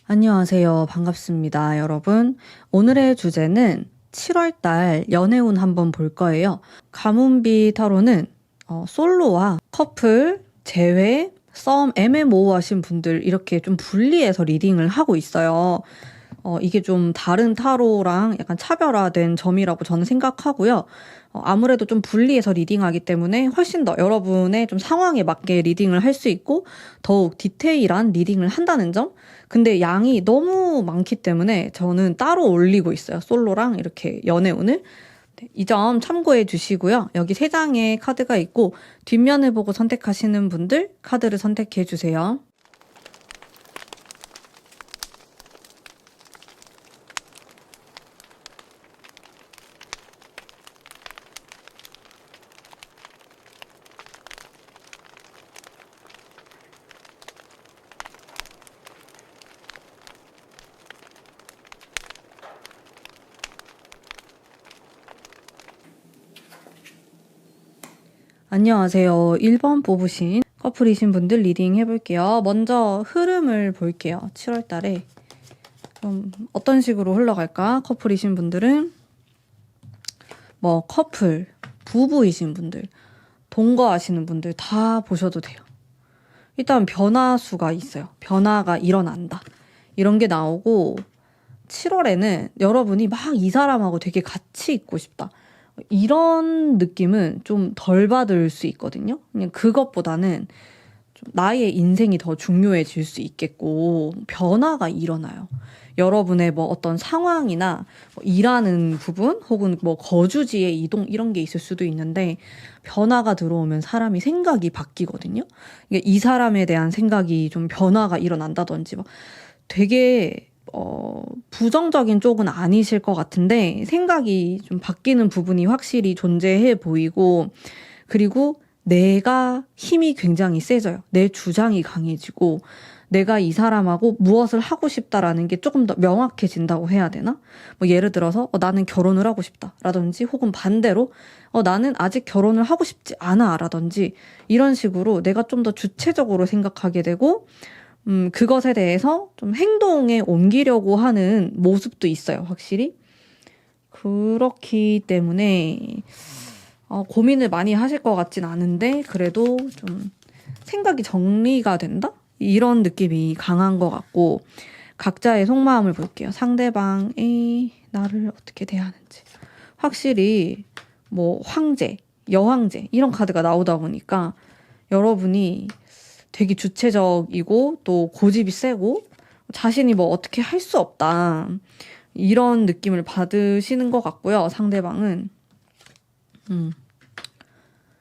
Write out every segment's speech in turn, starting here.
안녕하세요. 반갑습니다, 여러분. 오늘의 주제는 7월달 연애운 한번 볼 거예요. 가문비 타로는 솔로와 커플, 재회, 썸, MMO 하신 분들 이렇게 좀 분리해서 리딩을 하고 있어요. 이게 좀 다른 타로랑 약간 차별화된 점이라고 저는 생각하고요. 아무래도 좀 분리해서 리딩하기 때문에 훨씬 더 여러분의 좀 상황에 맞게 리딩을 할 수 있고 더욱 디테일한 리딩을 한다는 점. 근데 양이 너무 많기 때문에 저는 따로 올리고 있어요. 솔로랑 이렇게 연애운을. 네, 이 점 참고해 주시고요. 여기 3장의 카드가 있고 뒷면을 보고 선택하시는 분들 카드를 선택해 주세요. 안녕하세요. 1번 뽑으신 커플이신 분들 리딩 해볼게요. 먼저 흐름을 볼게요. 7월 달에 좀 어떤 식으로 흘러갈까? 커플이신 분들은 커플, 부부이신 분들, 동거하시는 분들 다 보셔도 돼요. 일단 변화수가 있어요. 변화가 일어난다. 이런 게 나오고 7월에는 여러분이 막 이 사람하고 되게 같이 있고 싶다. 이런 느낌은 좀 덜 받을 수 있거든요. 그냥 그것보다는 좀 나의 인생이 더 중요해질 수 있겠고 변화가 일어나요. 여러분의 어떤 상황이나 일하는 부분 혹은 거주지의 이동 이런 게 있을 수도 있는데 변화가 들어오면 사람이 생각이 바뀌거든요. 이 사람에 대한 생각이 좀 변화가 일어난다든지 되게 부정적인 쪽은 아니실 것 같은데 생각이 좀 바뀌는 부분이 확실히 존재해 보이고 그리고 내가 힘이 굉장히 세져요. 내 주장이 강해지고 내가 이 사람하고 무엇을 하고 싶다라는 게 조금 더 명확해진다고 해야 되나? 예를 들어서 나는 결혼을 하고 싶다 라든지 혹은 반대로 나는 아직 결혼을 하고 싶지 않아 라든지 이런 식으로 내가 좀 더 주체적으로 생각하게 되고 그것에 대해서 좀 행동에 옮기려고 하는 모습도 있어요, 확실히. 그렇기 때문에, 고민을 많이 하실 것 같진 않은데, 그래도 좀 생각이 정리가 된다? 이런 느낌이 강한 것 같고, 각자의 속마음을 볼게요. 상대방이 나를 어떻게 대하는지. 확실히, 황제, 여황제, 이런 카드가 나오다 보니까, 여러분이 되게 주체적이고 또 고집이 세고 자신이 어떻게 할 수 없다. 이런 느낌을 받으시는 것 같고요. 상대방은.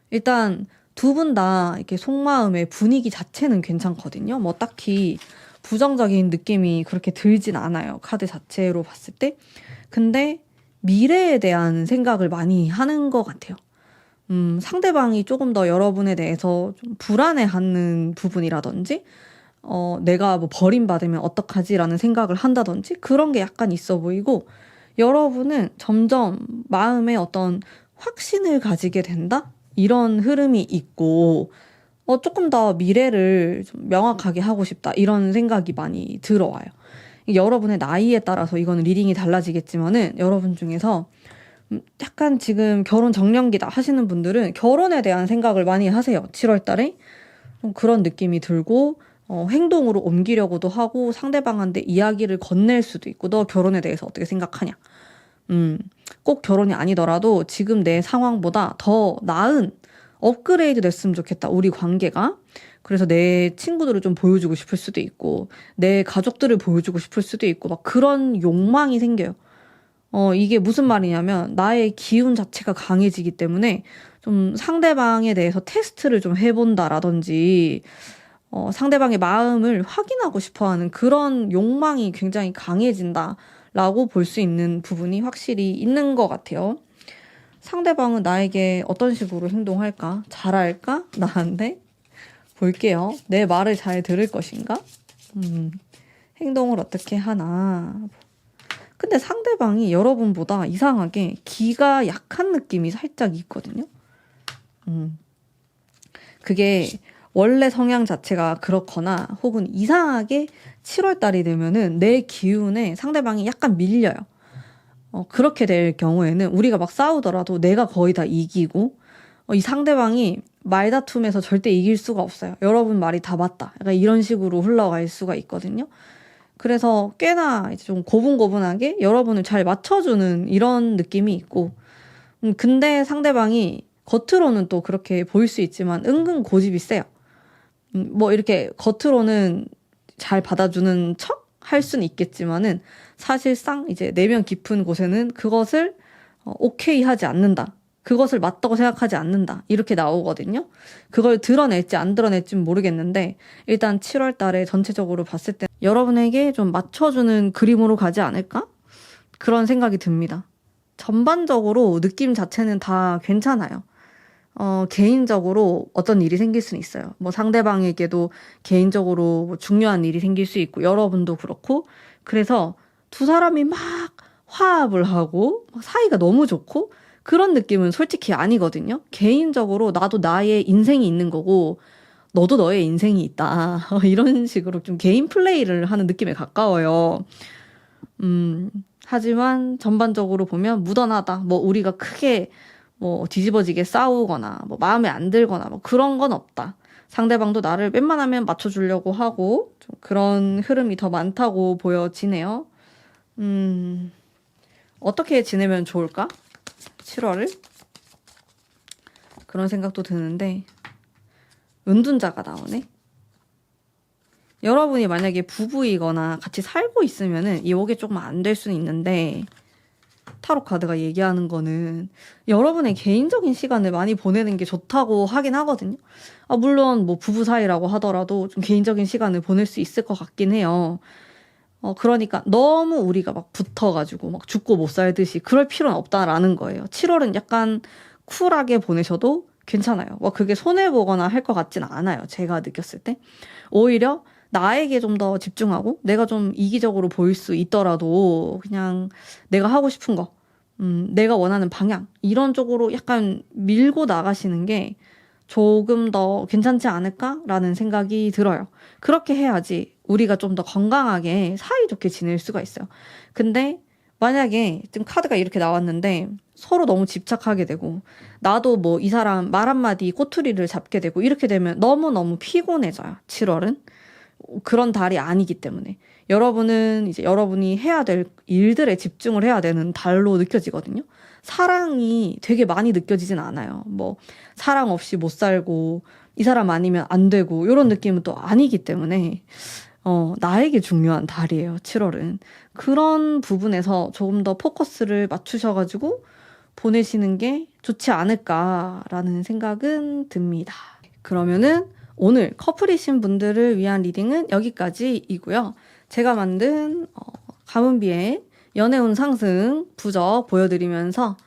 일단 두 분 다 이렇게 속마음의 분위기 자체는 괜찮거든요. 딱히 부정적인 느낌이 그렇게 들진 않아요. 카드 자체로 봤을 때. 근데 미래에 대한 생각을 많이 하는 것 같아요. 상대방이 조금 더 여러분에 대해서 좀 불안해하는 부분이라든지, 내가 버림받으면 어떡하지라는 생각을 한다든지, 그런 게 약간 있어 보이고, 여러분은 점점 마음에 어떤 확신을 가지게 된다? 이런 흐름이 있고, 조금 더 미래를 좀 명확하게 하고 싶다. 이런 생각이 많이 들어와요. 여러분의 나이에 따라서 이거는 리딩이 달라지겠지만은, 여러분 중에서 약간 지금 결혼 정년기다 하시는 분들은 결혼에 대한 생각을 많이 하세요. 7월 달에. 좀 그런 느낌이 들고 행동으로 옮기려고도 하고 상대방한테 이야기를 건넬 수도 있고 너 결혼에 대해서 어떻게 생각하냐. 꼭 결혼이 아니더라도 지금 내 상황보다 더 나은 업그레이드 됐으면 좋겠다. 우리 관계가. 그래서 내 친구들을 좀 보여주고 싶을 수도 있고 내 가족들을 보여주고 싶을 수도 있고 그런 욕망이 생겨요. 이게 무슨 말이냐면 나의 기운 자체가 강해지기 때문에 좀 상대방에 대해서 테스트를 좀 해본다라든지 상대방의 마음을 확인하고 싶어하는 그런 욕망이 굉장히 강해진다라고 볼 수 있는 부분이 확실히 있는 것 같아요. 상대방은 나에게 어떤 식으로 행동할까? 잘할까? 나한테? 볼게요. 내 말을 잘 들을 것인가? 행동을 어떻게 하나? 근데 상대방이 여러분보다 이상하게 기가 약한 느낌이 살짝 있거든요. 그게 원래 성향 자체가 그렇거나 혹은 이상하게 7월 달이 되면은 내 기운에 상대방이 약간 밀려요. 그렇게 될 경우에는 우리가 막 싸우더라도 내가 거의 다 이기고 이 상대방이 말다툼에서 절대 이길 수가 없어요. 여러분 말이 다 맞다. 약간 이런 식으로 흘러갈 수가 있거든요. 그래서 꽤나 이제 좀 고분고분하게 여러분을 잘 맞춰주는 이런 느낌이 있고, 근데 상대방이 겉으로는 또 그렇게 보일 수 있지만 은근 고집이 세요. 뭐 이렇게 겉으로는 잘 받아주는 척 할 수는 있겠지만은 사실상 이제 내면 깊은 곳에는 그것을 오케이 하지 않는다. 그것을 맞다고 생각하지 않는다. 이렇게 나오거든요. 그걸 드러낼지 안 드러낼지는 모르겠는데 일단 7월 달에 전체적으로 봤을 때 여러분에게 좀 맞춰주는 그림으로 가지 않을까? 그런 생각이 듭니다. 전반적으로 느낌 자체는 다 괜찮아요. 개인적으로 어떤 일이 생길 수는 있어요. 뭐 상대방에게도 개인적으로 뭐 중요한 일이 생길 수 있고, 여러분도 그렇고, 그래서 두 사람이 막 화합을 하고, 막 사이가 너무 좋고, 그런 느낌은 솔직히 아니거든요. 개인적으로 나도 나의 인생이 있는 거고, 너도 너의 인생이 있다. 이런 식으로 좀 개인 플레이를 하는 느낌에 가까워요. 하지만 전반적으로 보면 무던하다. 뭐 우리가 크게 뭐 뒤집어지게 싸우거나 뭐 마음에 안 들거나 뭐 그런 건 없다. 상대방도 나를 웬만하면 맞춰주려고 하고 좀 그런 흐름이 더 많다고 보여지네요. 어떻게 지내면 좋을까? 7월을? 그런 생각도 드는데 은둔자가 나오네. 여러분이 만약에 부부이거나 같이 살고 있으면은 이게 조금 안 될 수는 있는데, 타로 카드가 얘기하는 거는 여러분의 개인적인 시간을 많이 보내는 게 좋다고 하긴 하거든요. 물론 뭐 부부 사이라고 하더라도 좀 개인적인 시간을 보낼 수 있을 것 같긴 해요. 그러니까 너무 우리가 막 붙어가지고 막 죽고 못 살듯이 그럴 필요는 없다라는 거예요. 7월은 약간 쿨하게 보내셔도 괜찮아요. 그게 손해보거나 할 것 같진 않아요. 제가 느꼈을 때. 오히려 나에게 좀 더 집중하고 내가 좀 이기적으로 보일 수 있더라도 그냥 내가 하고 싶은 거, 내가 원하는 방향 이런 쪽으로 약간 밀고 나가시는 게 조금 더 괜찮지 않을까라는 생각이 들어요. 그렇게 해야지 우리가 좀 더 건강하게 사이좋게 지낼 수가 있어요. 근데 만약에 지금 카드가 이렇게 나왔는데 서로 너무 집착하게 되고 나도 뭐 이 사람 말 한마디 꼬투리를 잡게 되고 이렇게 되면 너무너무 피곤해져요. 7월은. 그런 달이 아니기 때문에 여러분은 이제 여러분이 해야 될 일들에 집중을 해야 되는 달로 느껴지거든요. 사랑이 되게 많이 느껴지진 않아요. 뭐 사랑 없이 못 살고 이 사람 아니면 안 되고 이런 느낌은 또 아니기 때문에 나에게 중요한 달이에요. 7월은. 그런 부분에서 조금 더 포커스를 맞추셔가지고 보내시는 게 좋지 않을까라는 생각은 듭니다. 그러면은 오늘 커플이신 분들을 위한 리딩은 여기까지이고요. 제가 만든 가문비의 연애운 상승 부저 보여드리면서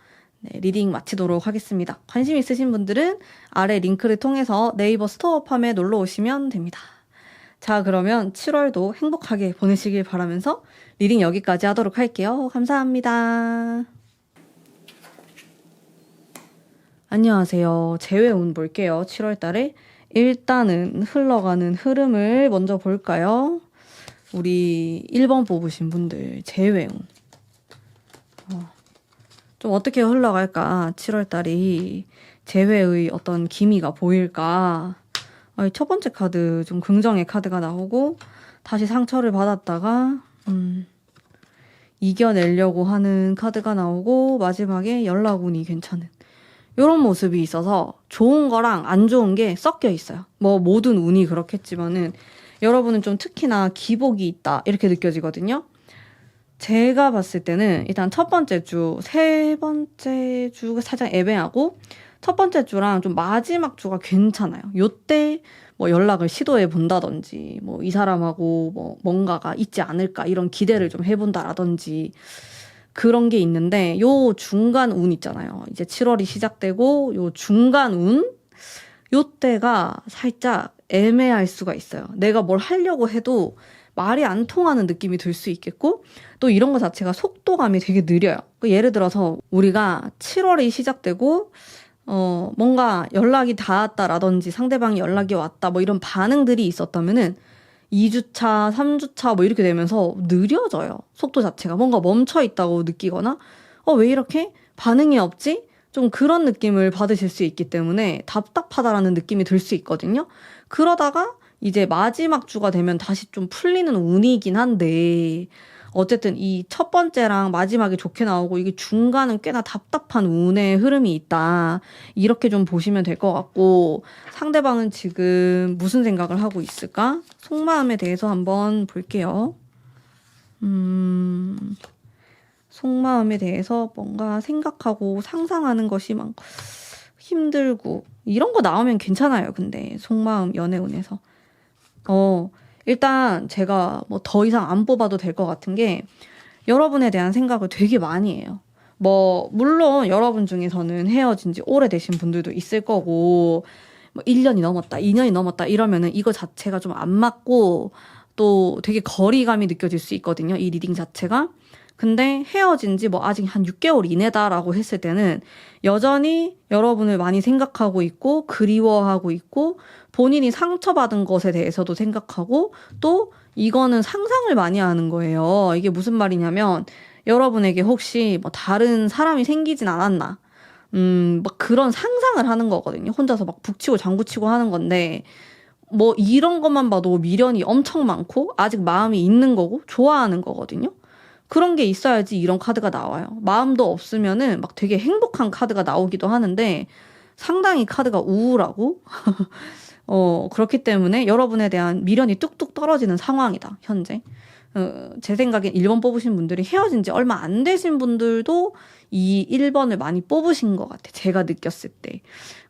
리딩 마치도록 하겠습니다. 관심 있으신 분들은 아래 링크를 통해서 네이버 스토어팜에 놀러 오시면 됩니다. 자, 그러면 7월도 행복하게 보내시길 바라면서 리딩 여기까지 하도록 할게요. 감사합니다. 안녕하세요. 재회운 볼게요. 7월 달에. 일단은 흘러가는 흐름을 먼저 볼까요? 우리 1번 뽑으신 분들 재회운. 좀 어떻게 흘러갈까? 7월 달이 재회의 어떤 기미가 보일까? 첫 번째 카드 좀 긍정의 카드가 나오고 다시 상처를 받았다가 이겨내려고 하는 카드가 나오고 마지막에 연락운이 괜찮은 이런 모습이 있어서 좋은 거랑 안 좋은 게 섞여 있어요. 뭐 모든 운이 그렇겠지만은 여러분은 좀 특히나 기복이 있다 이렇게 느껴지거든요. 제가 봤을 때는 일단 첫 번째 주, 세 번째 주가 살짝 애매하고 첫 번째 주랑 좀 마지막 주가 괜찮아요. 요때 뭐 연락을 시도해 본다든지 뭐 이 사람하고 뭐 뭔가가 있지 않을까 이런 기대를 좀 해본다라든지 그런 게 있는데 요 중간 운 있잖아요. 이제 7월이 시작되고 요 중간 운 요때가 살짝 애매할 수가 있어요. 내가 뭘 하려고 해도 말이 안 통하는 느낌이 들 수 있겠고 또 이런 거 자체가 속도감이 되게 느려요. 예를 들어서 우리가 7월이 시작되고 뭔가 연락이 닿았다라든지 상대방이 연락이 왔다 뭐 이런 반응들이 있었다면은 2주차, 3주차 뭐 이렇게 되면서 느려져요. 속도 자체가 뭔가 멈춰 있다고 느끼거나 왜 이렇게 반응이 없지? 좀 그런 느낌을 받으실 수 있기 때문에 답답하다라는 느낌이 들 수 있거든요. 그러다가 이제 마지막 주가 되면 다시 좀 풀리는 운이긴 한데 어쨌든 이 첫 번째랑 마지막에 좋게 나오고 이게 중간은 꽤나 답답한 운의 흐름이 있다. 이렇게 좀 보시면 될 것 같고 상대방은 지금 무슨 생각을 하고 있을까? 속마음에 대해서 한번 볼게요. 속마음에 대해서 뭔가 생각하고 상상하는 것이 막 힘들고 이런 거 나오면 괜찮아요. 근데 속마음 연애운에서 일단 제가 뭐 더 이상 안 뽑아도 될 것 같은 게 여러분에 대한 생각을 되게 많이 해요. 뭐 물론 여러분 중에서는 헤어진 지 오래되신 분들도 있을 거고 뭐 1년이 넘었다, 2년이 넘었다 이러면은 이거 자체가 좀 안 맞고 또 되게 거리감이 느껴질 수 있거든요. 이 리딩 자체가. 근데 헤어진 지 뭐 아직 한 6개월 이내다라고 했을 때는 여전히 여러분을 많이 생각하고 있고 그리워하고 있고 본인이 상처받은 것에 대해서도 생각하고 또 이거는 상상을 많이 하는 거예요. 이게 무슨 말이냐면 여러분에게 혹시 뭐 다른 사람이 생기진 않았나 막 그런 상상을 하는 거거든요. 혼자서 막 북치고 장구치고 하는 건데 뭐 이런 것만 봐도 미련이 엄청 많고 아직 마음이 있는 거고 좋아하는 거거든요. 그런 게 있어야지 이런 카드가 나와요. 마음도 없으면은 막 되게 행복한 카드가 나오기도 하는데 상당히 카드가 우울하고 그렇기 때문에 여러분에 대한 미련이 뚝뚝 떨어지는 상황이다, 현재. 제 생각엔 1번 뽑으신 분들이 헤어진 지 얼마 안 되신 분들도 이 1번을 많이 뽑으신 것 같아, 제가 느꼈을 때.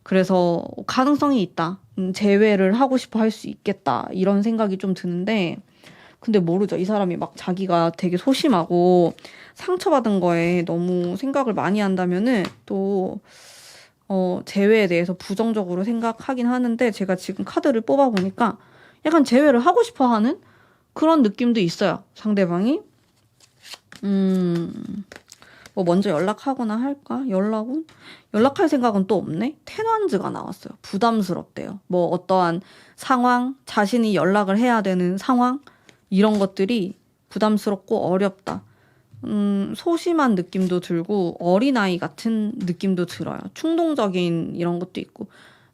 그래서 가능성이 있다. 재회를 하고 싶어 할 수 있겠다. 이런 생각이 좀 드는데 근데 모르죠. 이 사람이 막 자기가 되게 소심하고 상처받은 거에 너무 생각을 많이 한다면은 또 재회에 대해서 부정적으로 생각하긴 하는데 제가 지금 카드를 뽑아보니까 약간 재회를 하고 싶어 하는 그런 느낌도 있어요. 상대방이. 뭐 먼저 연락하거나 할까? 연락할 생각은 또 없네? 텐완즈가 나왔어요. 부담스럽대요. 뭐 어떠한 상황, 자신이 연락을 해야 되는 상황 이런 것들이 부담스럽고 어렵다. 소심한 느낌도 들고 어린아이 같은 느낌도 들어요. 충동적인 이런 것도 있고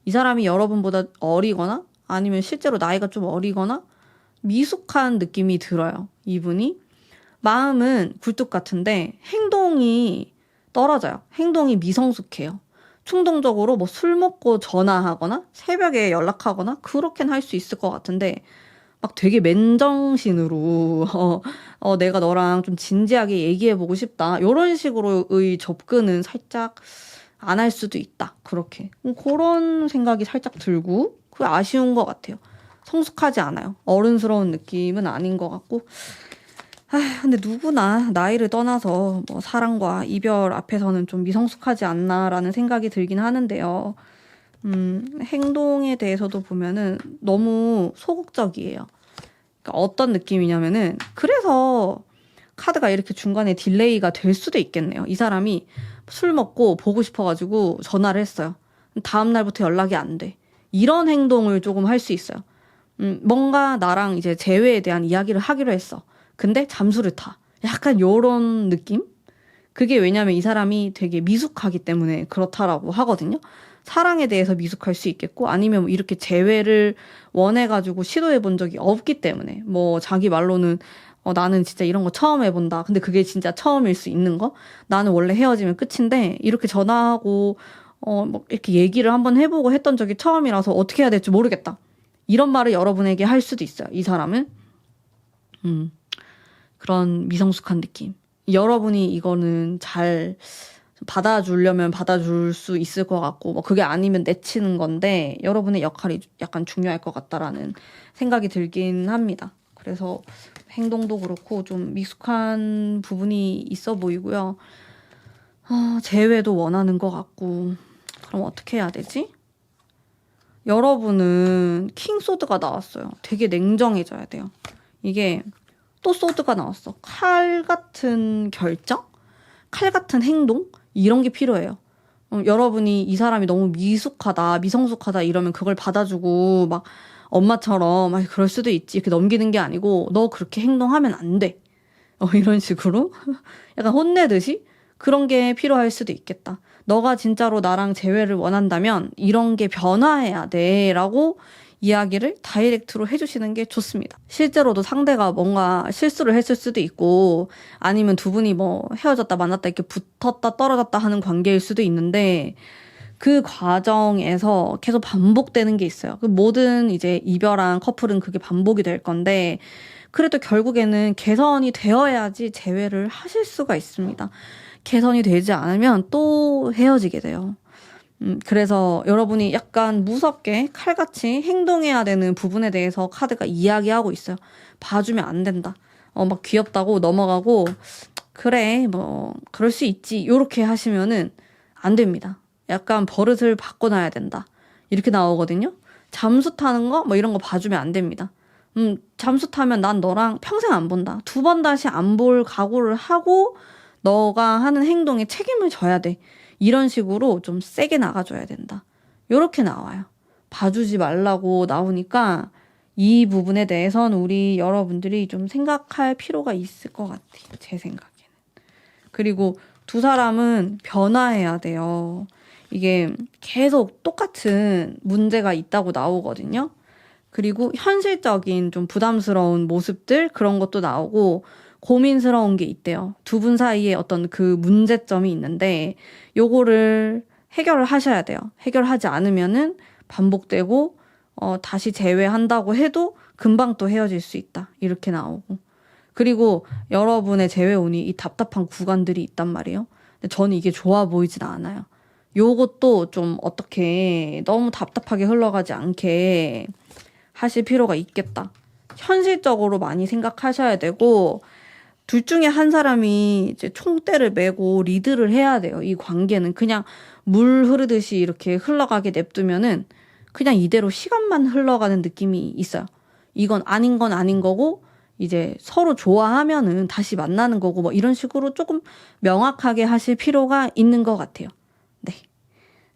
이 사람이 여러분보다 어리거나 아니면 실제로 나이가 좀 어리거나 미숙한 느낌이 들어요. 이분이. 마음은 굴뚝 같은데 행동이 떨어져요. 행동이 미성숙해요. 충동적으로 뭐 술 먹고 전화하거나 새벽에 연락하거나 그렇게는 할 수 있을 것 같은데 막 되게 맨정신으로 내가 너랑 좀 진지하게 얘기해보고 싶다. 이런 식으로의 접근은 살짝 안 할 수도 있다. 그렇게. 그런 생각이 살짝 들고 그게 아쉬운 것 같아요. 성숙하지 않아요. 어른스러운 느낌은 아닌 것 같고 근데 누구나 나이를 떠나서 뭐 사랑과 이별 앞에서는 좀 미성숙하지 않나라는 생각이 들긴 하는데요. 행동에 대해서도 보면은 너무 소극적이에요. 그러니까 어떤 느낌이냐면은 그래서 카드가 이렇게 중간에 딜레이가 될 수도 있겠네요. 이 사람이 술 먹고 보고 싶어가지고 전화를 했어요. 다음 날부터 연락이 안 돼. 이런 행동을 조금 할 수 있어요. 뭔가 나랑 이제 재회에 대한 이야기를 하기로 했어. 근데 잠수를 타. 약간 요런 느낌? 그게 왜냐면 이 사람이 되게 미숙하기 때문에 그렇다라고 하거든요. 사랑에 대해서 미숙할 수 있겠고 아니면 뭐 이렇게 재회를 원해가지고 시도해 본 적이 없기 때문에 뭐 자기 말로는 나는 진짜 이런 거 처음 해본다. 근데 그게 진짜 처음일 수 있는 거? 나는 원래 헤어지면 끝인데 이렇게 전화하고 뭐 이렇게 얘기를 한번 해보고 했던 적이 처음이라서 어떻게 해야 될지 모르겠다. 이런 말을 여러분에게 할 수도 있어요. 이 사람은. 그런 미성숙한 느낌. 여러분이 이거는 잘 받아주려면 받아줄 수 있을 것 같고 뭐 그게 아니면 내치는 건데 여러분의 역할이 약간 중요할 것 같다라는 생각이 들긴 합니다. 그래서 행동도 그렇고 좀 미숙한 부분이 있어 보이고요. 재회도 원하는 것 같고 그럼 어떻게 해야 되지? 여러분은 킹소드가 나왔어요. 되게 냉정해져야 돼요. 이게 또 소드가 나왔어. 칼 같은 결정? 칼 같은 행동? 이런 게 필요해요. 여러분이 이 사람이 너무 미숙하다, 미성숙하다 이러면 그걸 받아주고 막 엄마처럼 그럴 수도 있지 이렇게 넘기는 게 아니고 너 그렇게 행동하면 안 돼. 이런 식으로 약간 혼내듯이 그런 게 필요할 수도 있겠다. 너가 진짜로 나랑 재회를 원한다면 이런 게 변화해야 돼 라고 이야기를 다이렉트로 해주시는 게 좋습니다. 실제로도 상대가 뭔가 실수를 했을 수도 있고 아니면 두 분이 뭐 헤어졌다 만났다 이렇게 붙었다 떨어졌다 하는 관계일 수도 있는데 그 과정에서 계속 반복되는 게 있어요. 모든 이제 이별한 커플은 그게 반복이 될 건데 그래도 결국에는 개선이 되어야지 재회를 하실 수가 있습니다. 개선이 되지 않으면 또 헤어지게 돼요. 그래서 여러분이 약간 무섭게 칼같이 행동해야 되는 부분에 대해서 카드가 이야기하고 있어요. 봐주면 안 된다. 막 귀엽다고 넘어가고 그래 뭐 그럴 수 있지 요렇게 하시면은 안 됩니다. 약간 버릇을 바꿔놔야 된다. 이렇게 나오거든요. 잠수 타는 거 뭐 이런 거 봐주면 안 됩니다. 잠수 타면 난 너랑 평생 안 본다. 2번 다시 안 볼 각오를 하고 너가 하는 행동에 책임을 져야 돼. 이런 식으로 좀 세게 나가줘야 된다. 요렇게 나와요. 봐주지 말라고 나오니까 이 부분에 대해선 우리 여러분들이 좀 생각할 필요가 있을 것 같아요. 제 생각에는. 그리고 두 사람은 변화해야 돼요. 이게 계속 똑같은 문제가 있다고 나오거든요. 그리고 현실적인 좀 부담스러운 모습들 그런 것도 나오고 고민스러운 게 있대요. 두 분 사이에 어떤 그 문제점이 있는데 요거를 해결을 하셔야 돼요. 해결하지 않으면은 반복되고 다시 재회한다고 해도 금방 또 헤어질 수 있다. 이렇게 나오고. 그리고 여러분의 재회운이 이 답답한 구간들이 있단 말이에요. 근데 저는 이게 좋아 보이진 않아요. 요것도 좀 어떻게 너무 답답하게 흘러가지 않게 하실 필요가 있겠다. 현실적으로 많이 생각하셔야 되고 둘 중에 한 사람이 이제 총대를 메고 리드를 해야 돼요. 이 관계는 그냥 물 흐르듯이 이렇게 흘러가게 냅두면은 그냥 이대로 시간만 흘러가는 느낌이 있어요. 이건 아닌 건 아닌 거고 이제 서로 좋아하면은 다시 만나는 거고 뭐 이런 식으로 조금 명확하게 하실 필요가 있는 것 같아요. 네.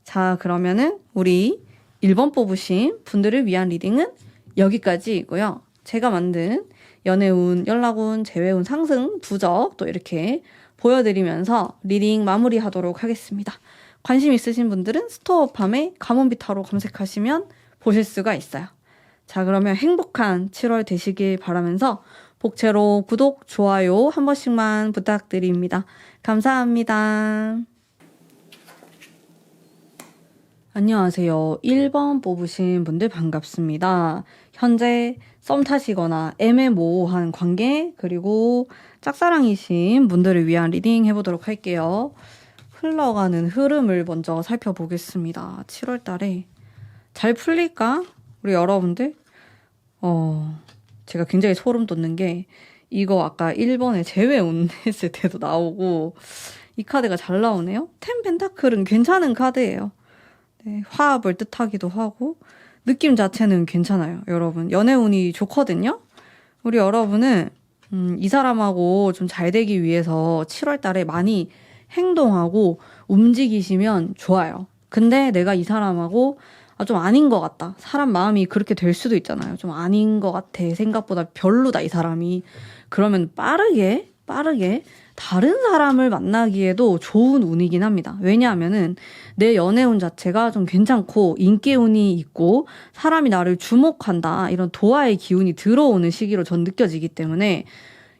자, 그러면은 우리 1번 뽑으신 분들을 위한 리딩은 여기까지이고요. 제가 만든 연애운, 연락운, 재회운, 상승, 부적 또 이렇게 보여드리면서 리딩 마무리하도록 하겠습니다. 관심 있으신 분들은 스토어팜의 가몬비타로 검색하시면 보실 수가 있어요. 자, 그러면 행복한 7월 되시길 바라면서 복채로 구독, 좋아요 한 번씩만 부탁드립니다. 감사합니다. 안녕하세요. 1번 뽑으신 분들 반갑습니다. 현재 썸 타시거나 애매모호한 관계 그리고 짝사랑이신 분들을 위한 리딩 해보도록 할게요. 흘러가는 흐름을 먼저 살펴보겠습니다. 7월 달에 잘 풀릴까? 우리 여러분들? 제가 굉장히 소름 돋는 게 이거 아까 1번에 재회운 했을 때도 나오고 이 카드가 잘 나오네요. 텐 펜타클은 괜찮은 카드예요. 네, 화합을 뜻하기도 하고 느낌 자체는 괜찮아요. 여러분 연애운이 좋거든요. 우리 여러분은 이 사람하고 좀 잘 되기 위해서 7월 달에 많이 행동하고 움직이시면 좋아요. 근데 내가 이 사람하고 좀 아닌 것 같다. 사람 마음이 그렇게 될 수도 있잖아요. 좀 아닌 것 같아. 생각보다 별로다 이 사람이. 그러면 빠르게 다른 사람을 만나기에도 좋은 운이긴 합니다. 왜냐하면은 내 연애운 자체가 좀 괜찮고 인기운이 있고 사람이 나를 주목한다. 이런 도화의 기운이 들어오는 시기로 전 느껴지기 때문에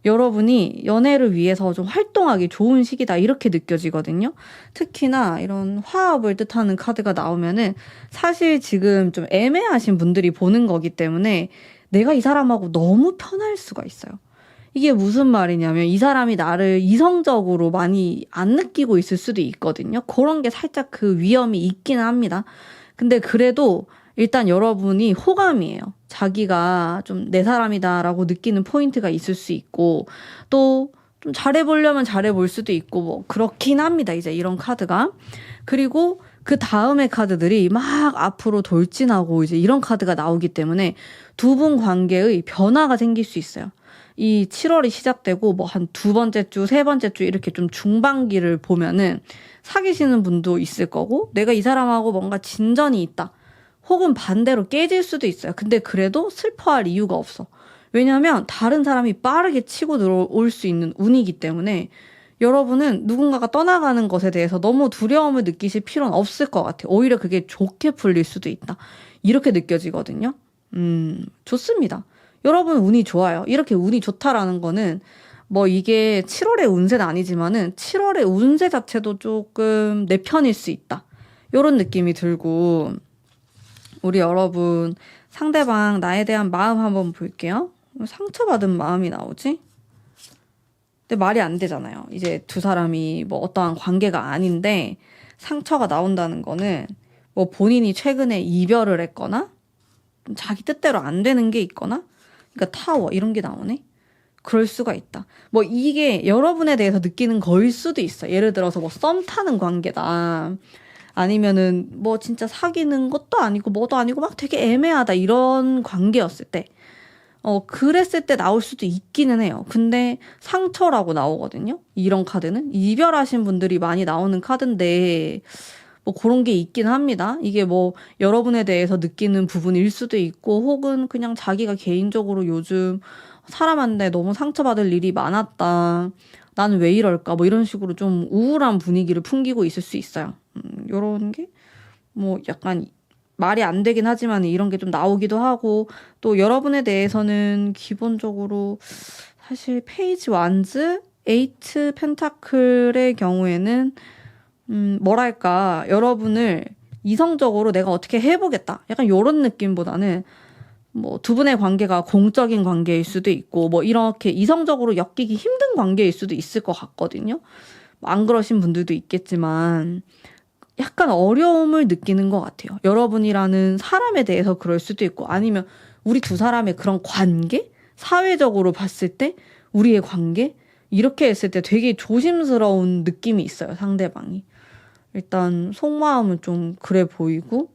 여러분이 연애를 위해서 좀 활동하기 좋은 시기다 이렇게 느껴지거든요. 특히나 이런 화합을 뜻하는 카드가 나오면은 사실 지금 좀 애매하신 분들이 보는 거기 때문에 내가 이 사람하고 너무 편할 수가 있어요. 이게 무슨 말이냐면 이 사람이 나를 이성적으로 많이 안 느끼고 있을 수도 있거든요. 그런 게 살짝 그 위험이 있기는 합니다. 근데 그래도 일단 여러분이 호감이에요. 자기가 좀 내 사람이다라고 느끼는 포인트가 있을 수 있고 또 좀 잘해보려면 잘해볼 수도 있고 뭐 그렇긴 합니다. 이제 이런 카드가. 그리고 그 다음의 카드들이 막 앞으로 돌진하고 이제 이런 카드가 나오기 때문에 두 분 관계의 변화가 생길 수 있어요. 이 7월이 시작되고 뭐 한 두 번째 주, 세 번째 주 이렇게 좀 중반기를 보면은 사귀시는 분도 있을 거고 내가 이 사람하고 뭔가 진전이 있다. 혹은 반대로 깨질 수도 있어요. 근데 그래도 슬퍼할 이유가 없어. 왜냐하면 다른 사람이 빠르게 치고 들어올 수 있는 운이기 때문에 여러분은 누군가가 떠나가는 것에 대해서 너무 두려움을 느끼실 필요는 없을 것 같아요. 오히려 그게 좋게 풀릴 수도 있다. 이렇게 느껴지거든요. 좋습니다. 여러분 운이 좋아요. 이렇게 운이 좋다라는 거는 뭐 이게 7월의 운세는 아니지만은 7월의 운세 자체도 조금 내 편일 수 있다. 이런 느낌이 들고 우리 여러분 상대방 나에 대한 마음 한번 볼게요. 상처받은 마음이 나오지? 근데 말이 안 되잖아요. 이제 두 사람이 뭐 어떠한 관계가 아닌데 상처가 나온다는 거는 뭐 본인이 최근에 이별을 했거나 자기 뜻대로 안 되는 게 있거나 그러니까 타워 이런 게 나오네. 그럴 수가 있다. 뭐 이게 여러분에 대해서 느끼는 거일 수도 있어. 예를 들어서 뭐 썸 타는 관계다. 아니면은 뭐 진짜 사귀는 것도 아니고 뭐도 아니고 막 되게 애매하다 이런 관계였을 때 그랬을 때 나올 수도 있기는 해요. 근데 상처라고 나오거든요. 이런 카드는 이별하신 분들이 많이 나오는 카드인데 뭐 그런 게 있긴 합니다. 이게 뭐 여러분에 대해서 느끼는 부분일 수도 있고 혹은 그냥 자기가 개인적으로 요즘 사람한테 너무 상처받을 일이 많았다. 나는 왜 이럴까? 뭐 이런 식으로 좀 우울한 분위기를 풍기고 있을 수 있어요. 요런 게 뭐 약간 말이 안 되긴 하지만 이런 게 좀 나오기도 하고 또 여러분에 대해서는 기본적으로 사실 페이지 완즈, 에이트 펜타클의 경우에는 뭐랄까 여러분을 이성적으로 내가 어떻게 해보겠다 약간 요런 느낌보다는 뭐 두 분의 관계가 공적인 관계일 수도 있고 뭐 이렇게 이성적으로 엮이기 힘든 관계일 수도 있을 것 같거든요. 안 그러신 분들도 있겠지만 약간 어려움을 느끼는 것 같아요. 여러분이라는 사람에 대해서 그럴 수도 있고 아니면 우리 두 사람의 그런 관계? 사회적으로 봤을 때 우리의 관계? 이렇게 했을 때 되게 조심스러운 느낌이 있어요. 상대방이. 일단 속마음은 좀 그래 보이고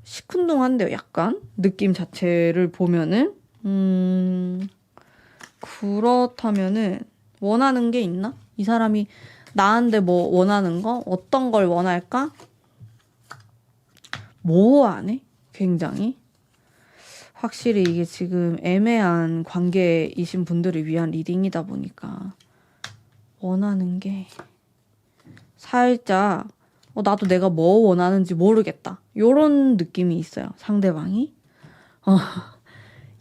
시큰둥한데요. 약간 느낌 자체를 보면은 그렇다면은 원하는 게 있나? 이 사람이 나한테 뭐 원하는 거? 어떤 걸 원할까? 모호하네? 굉장히. 확실히 이게 지금 애매한 관계이신 분들을 위한 리딩이다 보니까 원하는 게 살짝 나도 내가 뭐 원하는지 모르겠다. 요런 느낌이 있어요. 상대방이.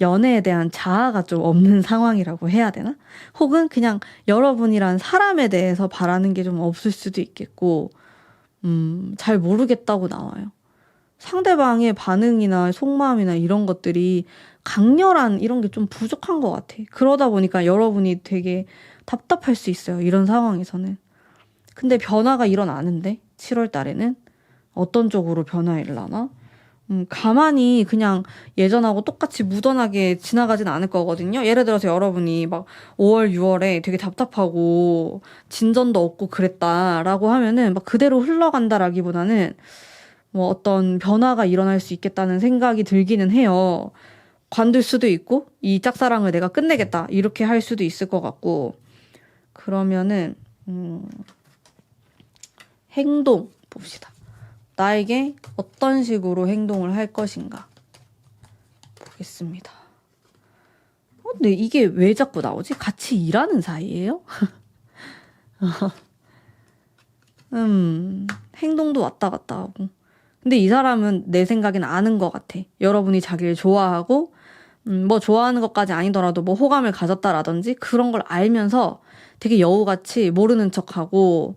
연애에 대한 자아가 좀 없는 상황이라고 해야 되나? 혹은 그냥 여러분이란 사람에 대해서 바라는 게 좀 없을 수도 있겠고, 잘 모르겠다고 나와요. 상대방의 반응이나 속마음이나 이런 것들이 강렬한 이런 게 좀 부족한 것 같아. 그러다 보니까 여러분이 되게 답답할 수 있어요. 이런 상황에서는. 근데 변화가 일어나는데 7월 달에는 어떤 쪽으로 변화일라나? 가만히 그냥 예전하고 똑같이 무던하게 지나가진 않을 거거든요. 예를 들어서 여러분이 막 5월, 6월에 되게 답답하고 진전도 없고 그랬다라고 하면은 막 그대로 흘러간다라기보다는 뭐 어떤 변화가 일어날 수 있겠다는 생각이 들기는 해요. 관둘 수도 있고 이 짝사랑을 내가 끝내겠다 이렇게 할 수도 있을 것 같고 그러면은 행동 봅시다. 나에게 어떤 식으로 행동을 할 것인가 보겠습니다. 근데 이게 왜 자꾸 나오지? 같이 일하는 사이예요? 행동도 왔다 갔다 하고. 근데 이 사람은 내 생각엔 아는 것 같아. 여러분이 자기를 좋아하고 뭐 좋아하는 것까지 아니더라도 뭐 호감을 가졌다라든지 그런 걸 알면서 되게 여우같이 모르는 척하고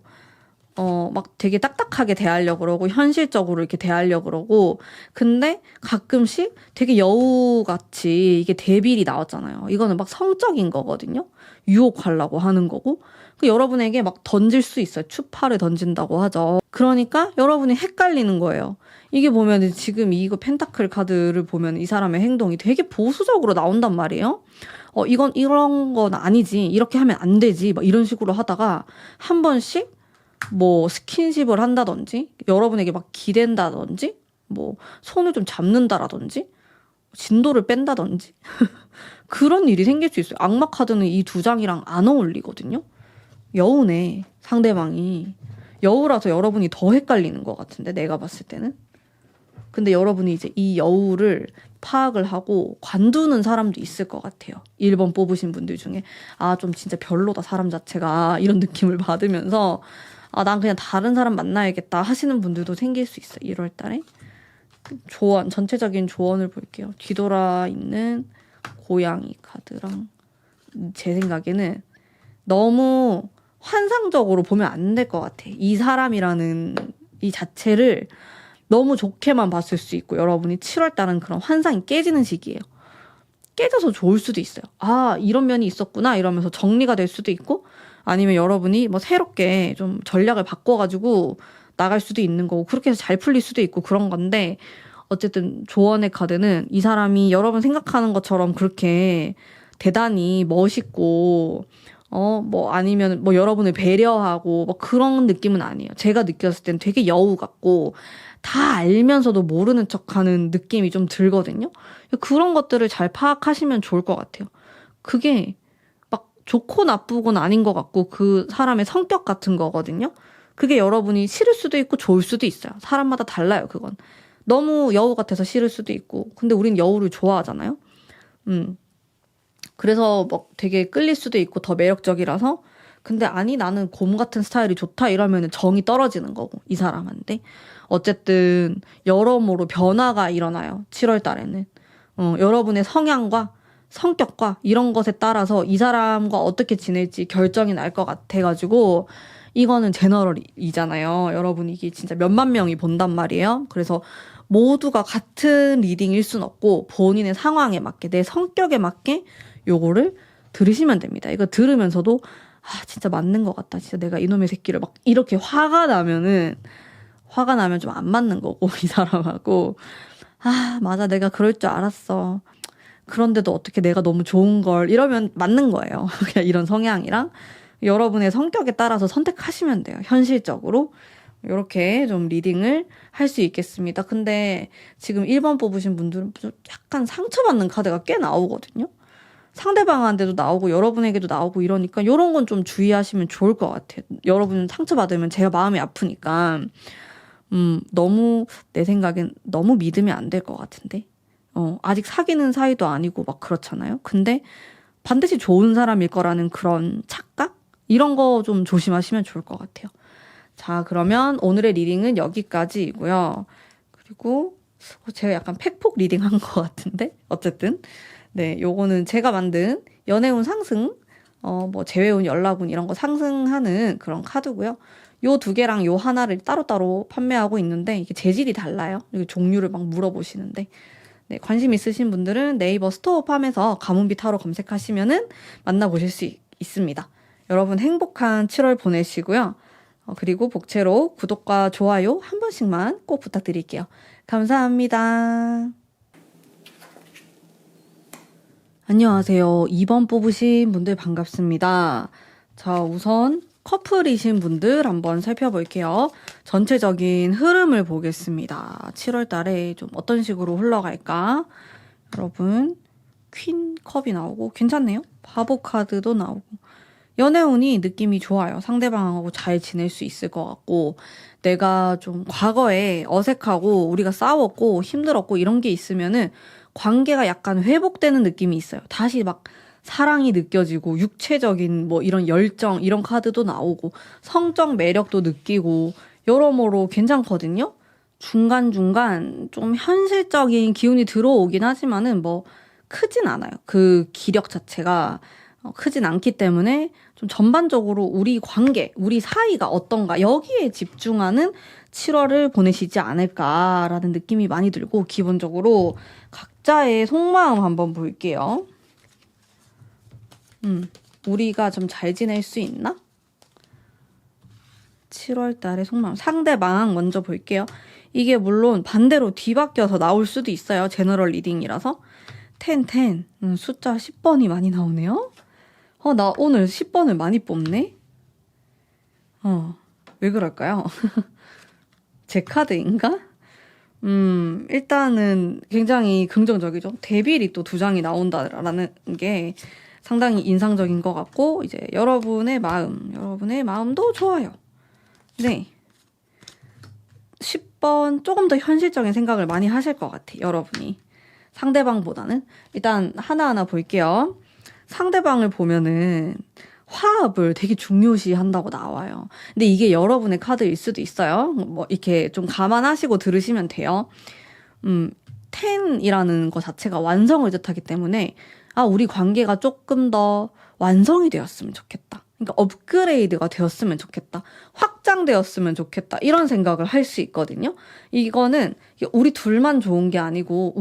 막 되게 딱딱하게 대하려고 그러고 현실적으로 이렇게 대하려고 그러고 근데 가끔씩 되게 여우같이 이게 대빌이 나왔잖아요. 이거는 막 성적인 거거든요. 유혹하려고 하는 거고 여러분에게 막 던질 수 있어요. 추파를 던진다고 하죠. 그러니까 여러분이 헷갈리는 거예요. 이게 보면 지금 이거 펜타클 카드를 보면 이 사람의 행동이 되게 보수적으로 나온단 말이에요. 이건 이런 건 아니지. 이렇게 하면 안 되지. 막 이런 식으로 하다가 한 번씩 뭐 스킨십을 한다든지 여러분에게 막 기댄다든지 뭐 손을 좀 잡는다라든지 진도를 뺀다든지 그런 일이 생길 수 있어요. 악마 카드는 이 두 장이랑 안 어울리거든요. 여우네, 상대방이. 여우라서 여러분이 더 헷갈리는 것 같은데, 내가 봤을 때는. 근데 여러분이 이제 이 여우를 파악을 하고 관두는 사람도 있을 것 같아요. 1번 뽑으신 분들 중에 아, 좀 진짜 별로다 사람 자체가, 이런 느낌을 받으면서 아, 난 그냥 다른 사람 만나야겠다 하시는 분들도 생길 수 있어요. 1월 달에. 조언, 전체적인 조언을 볼게요. 뒤돌아 있는 고양이 카드랑, 제 생각에는 너무 환상적으로 보면 안 될 것 같아. 이 사람이라는 이 자체를 너무 좋게만 봤을 수 있고, 여러분이 7월 달은 그런 환상이 깨지는 시기예요. 깨져서 좋을 수도 있어요. 아, 이런 면이 있었구나 이러면서 정리가 될 수도 있고, 아니면 여러분이 뭐 새롭게 좀 전략을 바꿔가지고 나갈 수도 있는 거고, 그렇게 해서 잘 풀릴 수도 있고 그런 건데, 어쨌든 조언의 카드는 이 사람이 여러분 생각하는 것처럼 그렇게 대단히 멋있고 뭐 아니면 뭐 여러분을 배려하고 뭐 그런 느낌은 아니에요. 제가 느꼈을 땐 되게 여우 같고 다 알면서도 모르는 척하는 느낌이 좀 들거든요. 그런 것들을 잘 파악하시면 좋을 것 같아요. 그게 막 좋고 나쁘고는 아닌 것 같고, 그 사람의 성격 같은 거거든요. 그게 여러분이 싫을 수도 있고 좋을 수도 있어요. 사람마다 달라요, 그건. 너무 여우 같아서 싫을 수도 있고, 근데 우린 여우를 좋아하잖아요. 그래서 막 되게 끌릴 수도 있고 더 매력적이라서, 근데 아니 나는 곰 같은 스타일이 좋다 이러면 정이 떨어지는 거고, 이 사람한테. 어쨌든 여러모로 변화가 일어나요, 7월 달에는. 여러분의 성향과 성격과 이런 것에 따라서 이 사람과 어떻게 지낼지 결정이 날 것 같아가지고, 이거는 제너럴이잖아요. 여러분 이게 진짜 몇만 명이 본단 말이에요. 그래서 모두가 같은 리딩일 순 없고, 본인의 상황에 맞게, 내 성격에 맞게 요거를 들으시면 됩니다. 이거 들으면서도 아, 진짜 맞는 것 같다. 진짜 내가 이놈의 새끼를 막 이렇게 화가 나면 좀 안 맞는 거고, 이 사람하고. 아, 맞아. 내가 그럴 줄 알았어. 그런데도 어떻게 내가 너무 좋은 걸, 이러면 맞는 거예요. 그냥 이런 성향이랑. 여러분의 성격에 따라서 선택하시면 돼요. 현실적으로. 이렇게 좀 리딩을 할 수 있겠습니다. 근데 지금 1번 뽑으신 분들은 좀 약간 상처받는 카드가 꽤 나오거든요. 상대방한테도 나오고 여러분에게도 나오고 이러니까 이런 건 좀 주의하시면 좋을 것 같아요. 여러분 상처받으면 제가 마음이 아프니까. 너무, 내 생각엔 너무 믿으면 안 될 것 같은데. 아직 사귀는 사이도 아니고 막 그렇잖아요. 근데 반드시 좋은 사람일 거라는 그런 착각? 이런 거 좀 조심하시면 좋을 것 같아요. 자, 그러면 오늘의 리딩은 여기까지이고요. 그리고 제가 약간 팩폭 리딩 한 것 같은데? 어쨌든. 네, 요거는 제가 만든 연애운 상승, 뭐 재회운, 연락운 이런 거 상승하는 그런 카드고요. 요 두 개랑 요 하나를 따로따로 판매하고 있는데, 이게 재질이 달라요. 이게 종류를 막 물어보시는데. 네, 관심 있으신 분들은 네이버 스토어팜에서 가문비 타로 검색하시면은 만나보실 수 있습니다. 여러분 행복한 7월 보내시고요. 그리고 복채로 구독과 좋아요 한 번씩만 꼭 부탁드릴게요. 감사합니다. 안녕하세요. 2번 뽑으신 분들 반갑습니다. 자, 우선 커플이신 분들 한번 살펴볼게요. 전체적인 흐름을 보겠습니다. 7월 달에 좀 어떤 식으로 흘러갈까? 여러분, 퀸 컵이 나오고 괜찮네요. 바보 카드도 나오고. 연애운이 느낌이 좋아요. 상대방하고 잘 지낼 수 있을 것 같고, 내가 좀 과거에 어색하고 우리가 싸웠고 힘들었고 이런 게 있으면은 관계가 약간 회복되는 느낌이 있어요. 다시 막 사랑이 느껴지고 육체적인 뭐 이런 열정, 이런 카드도 나오고 성적 매력도 느끼고 여러모로 괜찮거든요. 중간중간 좀 현실적인 기운이 들어오긴 하지만은 뭐 크진 않아요. 그 기력 자체가 크진 않기 때문에 좀 전반적으로 우리 관계, 우리 사이가 어떤가 여기에 집중하는 7월을 보내시지 않을까라는 느낌이 많이 들고, 기본적으로 각자의 속마음 한번 볼게요. 우리가 좀 잘 지낼 수 있나? 7월 달에 속마음. 상대방 먼저 볼게요. 이게 물론 반대로 뒤바뀌어서 나올 수도 있어요. 제너럴 리딩이라서. 10. 숫자 10번이 많이 나오네요. 나 오늘 10번을 많이 뽑네? 왜 그럴까요? 제 카드인가? 일단은 굉장히 긍정적이죠. 데빌이 또 두 장이 나온다라는 게 상당히 인상적인 것 같고, 이제 여러분의 마음도 좋아요. 네. 10번 조금 더 현실적인 생각을 많이 하실 것 같아요, 여러분이. 상대방보다는. 일단 하나하나 볼게요. 상대방을 보면은 화합을 되게 중요시 한다고 나와요. 근데 이게 여러분의 카드일 수도 있어요. 뭐 이렇게 좀 감안하시고 들으시면 돼요. 10이라는 것 자체가 완성을 뜻하기 때문에 우리 관계가 조금 더 완성이 되었으면 좋겠다. 그러니까 업그레이드가 되었으면 좋겠다. 확장되었으면 좋겠다. 이런 생각을 할 수 있거든요. 이거는 우리 둘만 좋은 게 아니고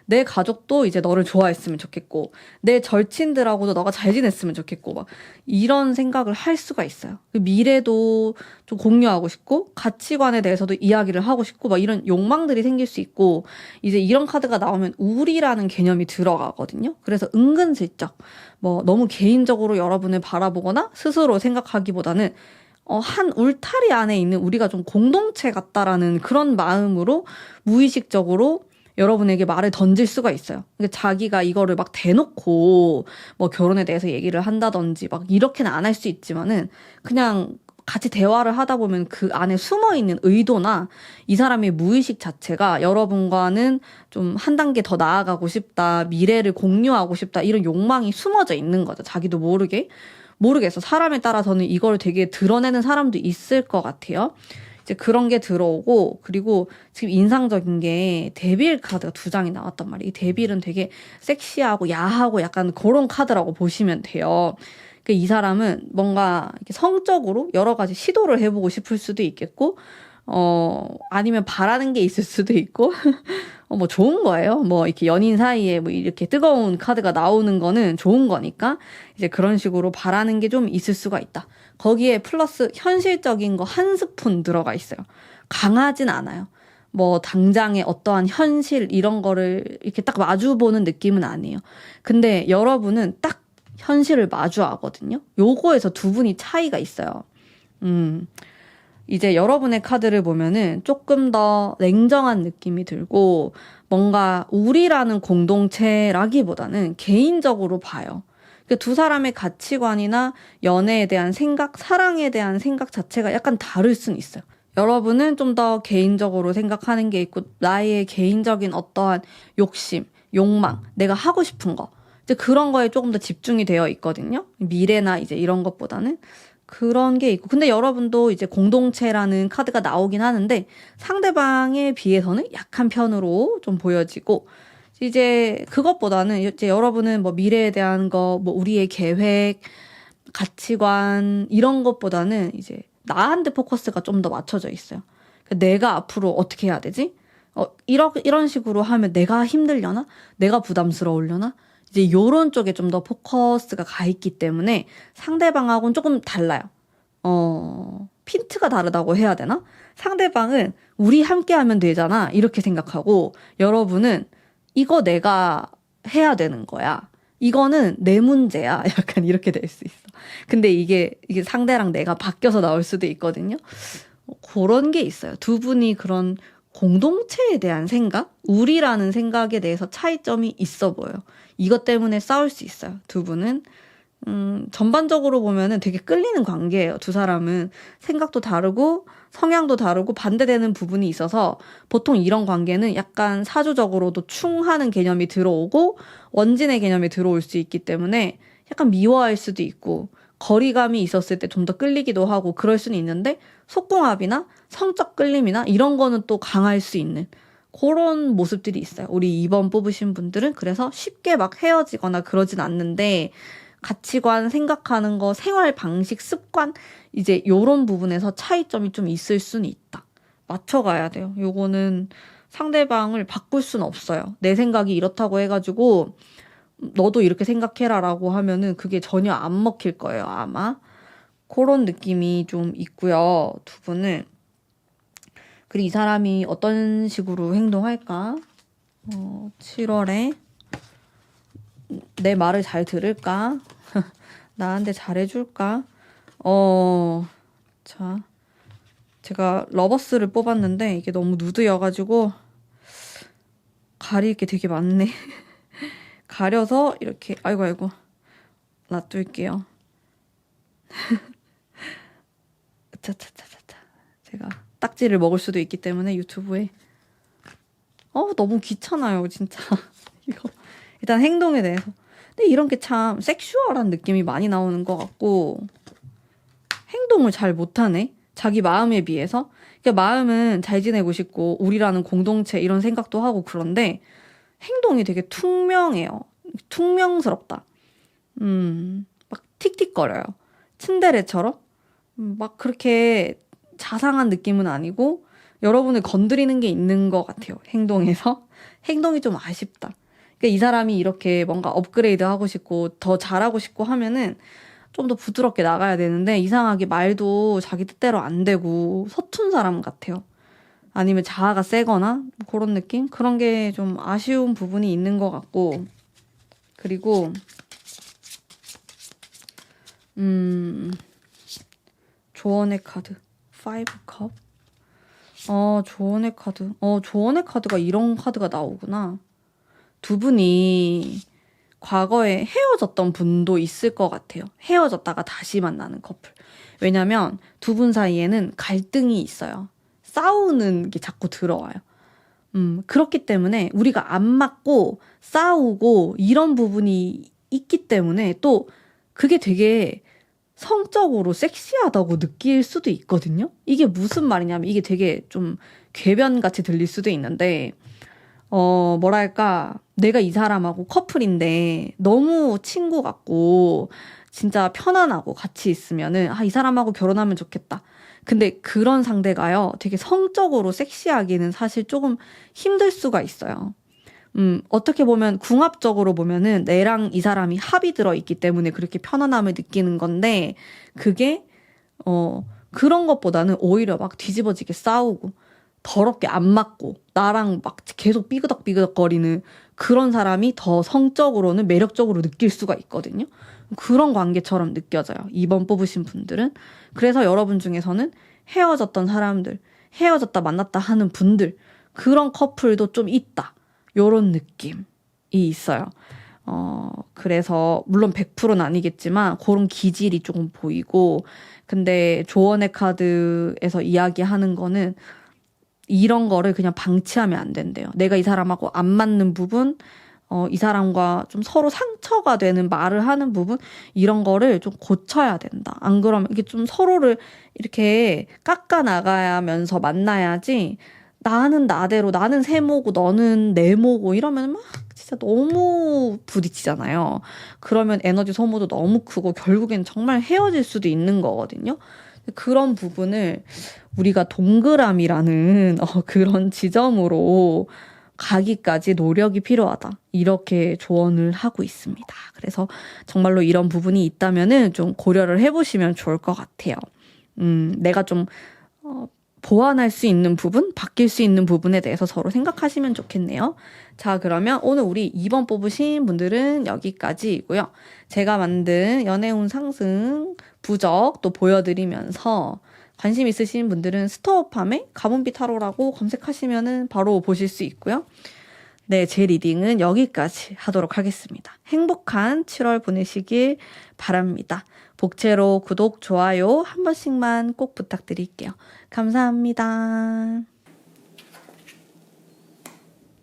내 가족도 이제 너를 좋아했으면 좋겠고 내 절친들하고도 너가 잘 지냈으면 좋겠고 막 이런 생각을 할 수가 있어요. 그 미래도 좀 공유하고 싶고 가치관에 대해서도 이야기를 하고 싶고 막 이런 욕망들이 생길 수 있고 이제 이런 카드가 나오면 우리라는 개념이 들어가거든요. 그래서 은근슬쩍 뭐 너무 개인적으로 여러분을 바라보거나 스스로 생각하기보다는 한 울타리 안에 있는 우리가 좀 공동체 같다라는 그런 마음으로 무의식적으로 여러분에게 말을 던질 수가 있어요. 그러니까 자기가 이거를 막 대놓고 뭐 결혼에 대해서 얘기를 한다든지 막 이렇게는 안 할 수 있지만은 그냥 같이 대화를 하다 보면 그 안에 숨어 있는 의도나 이 사람의 무의식 자체가 여러분과는 좀 한 단계 더 나아가고 싶다, 미래를 공유하고 싶다 이런 욕망이 숨어져 있는 거죠. 자기도 모르겠어. 사람에 따라서는 이걸 되게 드러내는 사람도 있을 것 같아요. 이제 그런 게 들어오고, 그리고 지금 인상적인 게 데빌 카드가 두 장이 나왔단 말이에요. 이 데빌은 되게 섹시하고 야하고 약간 그런 카드라고 보시면 돼요. 그러니까 이 사람은 뭔가 이렇게 성적으로 여러 가지 시도를 해보고 싶을 수도 있겠고, 아니면 바라는 게 있을 수도 있고, 뭐 좋은 거예요. 뭐 이렇게 연인 사이에 뭐 이렇게 뜨거운 카드가 나오는 거는 좋은 거니까 이제 그런 식으로 바라는 게 좀 있을 수가 있다. 거기에 플러스 현실적인 거 한 스푼 들어가 있어요. 강하진 않아요. 뭐 당장의 어떠한 현실 이런 거를 이렇게 딱 마주보는 느낌은 아니에요. 근데 여러분은 딱 현실을 마주하거든요. 요거에서 두 분이 차이가 있어요. 이제 여러분의 카드를 보면은 조금 더 냉정한 느낌이 들고 뭔가 우리라는 공동체라기보다는 개인적으로 봐요. 두 사람의 가치관이나 연애에 대한 생각, 사랑에 대한 생각 자체가 약간 다를 수는 있어요. 여러분은 좀 더 개인적으로 생각하는 게 있고 나의 개인적인 어떠한 욕심, 욕망, 내가 하고 싶은 거 이제 그런 거에 조금 더 집중이 되어 있거든요. 미래나 이제 이런 것보다는 그런 게 있고 근데 여러분도 이제 공동체라는 카드가 나오긴 하는데 상대방에 비해서는 약한 편으로 좀 보여지고 이제 그것보다는 이제 여러분은 뭐 미래에 대한 거, 뭐 우리의 계획, 가치관 이런 것보다는 이제 나한테 포커스가 좀 더 맞춰져 있어요. 그러니까 내가 앞으로 어떻게 해야 되지? 이런 식으로 하면 내가 힘들려나? 내가 부담스러우려나? 이제 요런 쪽에 좀 더 포커스가 가 있기 때문에 상대방하고는 조금 달라요. 핀트가 다르다고 해야 되나? 상대방은 우리 함께 하면 되잖아. 이렇게 생각하고 여러분은 이거 내가 해야 되는 거야. 이거는 내 문제야. 약간 이렇게 될 수 있어. 근데 이게 상대랑 내가 바뀌어서 나올 수도 있거든요. 그런 게 있어요. 두 분이 그런 공동체에 대한 생각, 우리라는 생각에 대해서 차이점이 있어 보여요. 이것 때문에 싸울 수 있어요. 두 분은. 전반적으로 보면은 되게 끌리는 관계예요. 두 사람은 생각도 다르고 성향도 다르고 반대되는 부분이 있어서 보통 이런 관계는 약간 사주적으로도 충하는 개념이 들어오고 원진의 개념이 들어올 수 있기 때문에 약간 미워할 수도 있고 거리감이 있었을 때 좀 더 끌리기도 하고 그럴 수는 있는데 속궁합이나 성적 끌림이나 이런 거는 또 강할 수 있는 그런 모습들이 있어요. 우리 2번 뽑으신 분들은 그래서 쉽게 막 헤어지거나 그러진 않는데 가치관, 생각하는 거, 생활 방식, 습관 이제 요런 부분에서 차이점이 좀 있을 수는 있다. 맞춰가야 돼요. 요거는 상대방을 바꿀 수는 없어요. 내 생각이 이렇다고 해가지고 너도 이렇게 생각해라라고 하면은 그게 전혀 안 먹힐 거예요, 아마. 그런 느낌이 좀 있고요. 두 분은. 그리고 이 사람이 어떤 식으로 행동할까? 7월에 내 말을 잘 들을까? 나한테 잘해줄까? 자. 제가 러버스를 뽑았는데 이게 너무 누드여가지고 가릴 게 되게 많네. 가려서 이렇게 아이고 놔둘게요. 차차차차차. 제가 딱지를 먹을 수도 있기 때문에 유튜브에 너무 귀찮아요 진짜. 이거 일단 행동에 대해서. 근데 이런 게 참 섹슈얼한 느낌이 많이 나오는 것 같고 행동을 잘 못하네. 자기 마음에 비해서. 그러니까 마음은 잘 지내고 싶고 우리라는 공동체 이런 생각도 하고 그런데 행동이 되게 퉁명해요. 퉁명스럽다. 막 틱틱거려요. 츤데레처럼. 막 그렇게 자상한 느낌은 아니고 여러분을 건드리는 게 있는 것 같아요. 행동에서. 행동이 좀 아쉽다. 그러니까 이 사람이 이렇게 뭔가 업그레이드 하고 싶고 더 잘하고 싶고 하면은 좀 더 부드럽게 나가야 되는데 이상하게 말도 자기 뜻대로 안 되고 서툰 사람 같아요. 아니면 자아가 세거나 뭐 그런 느낌? 그런 게 좀 아쉬운 부분이 있는 것 같고 그리고 조언의 카드 5컵 조언의 카드 조언의 카드가 이런 카드가 나오구나. 두 분이 과거에 헤어졌던 분도 있을 것 같아요. 헤어졌다가 다시 만나는 커플. 왜냐면 두 분 사이에는 갈등이 있어요. 싸우는 게 자꾸 들어와요. 그렇기 때문에 우리가 안 맞고 싸우고 이런 부분이 있기 때문에 또 그게 되게 성적으로 섹시하다고 느낄 수도 있거든요. 이게 무슨 말이냐면 이게 되게 좀 궤변같이 들릴 수도 있는데 뭐랄까 내가 이 사람하고 커플인데 너무 친구 같고 진짜 편안하고 같이 있으면은 이 사람하고 결혼하면 좋겠다. 근데 그런 상대가요 되게 성적으로 섹시하기는 사실 조금 힘들 수가 있어요. 어떻게 보면 궁합적으로 보면은 내랑 이 사람이 합이 들어 있기 때문에 그렇게 편안함을 느끼는 건데 그게 그런 것보다는 오히려 막 뒤집어지게 싸우고 더럽게 안 맞고 나랑 막 계속 삐그덕삐그덕거리는 그런 사람이 더 성적으로는 매력적으로 느낄 수가 있거든요. 그런 관계처럼 느껴져요. 2번 뽑으신 분들은. 그래서 여러분 중에서는 헤어졌던 사람들, 헤어졌다 만났다 하는 분들 그런 커플도 좀 있다. 요런 느낌이 있어요. 그래서 물론 100%는 아니겠지만 그런 기질이 조금 보이고 근데 조언의 카드에서 이야기하는 거는 이런 거를 그냥 방치하면 안 된대요. 내가 이 사람하고 안 맞는 부분, 이 사람과 좀 서로 상처가 되는 말을 하는 부분, 이런 거를 좀 고쳐야 된다. 안 그러면 이게 좀 서로를 이렇게 깎아 나가면서 만나야지 나는 나대로, 나는 세모고 너는 네모고 이러면 막 진짜 너무 부딪히잖아요. 그러면 에너지 소모도 너무 크고 결국엔 정말 헤어질 수도 있는 거거든요. 그런 부분을 우리가 동그라미라는 그런 지점으로 가기까지 노력이 필요하다. 이렇게 조언을 하고 있습니다. 그래서 정말로 이런 부분이 있다면은 좀 고려를 해보시면 좋을 것 같아요. 내가 좀 보완할 수 있는 부분, 바뀔 수 있는 부분에 대해서 서로 생각하시면 좋겠네요. 자, 그러면 오늘 우리 2번 뽑으신 분들은 여기까지이고요. 제가 만든 연애운 상승 부적 또 보여드리면서 관심 있으신 분들은 스토어팜에 가문비 타로라고 검색하시면 바로 보실 수 있고요. 네, 제 리딩은 여기까지 하도록 하겠습니다. 행복한 7월 보내시길 바랍니다. 복채로 구독, 좋아요 한 번씩만 꼭 부탁드릴게요. 감사합니다.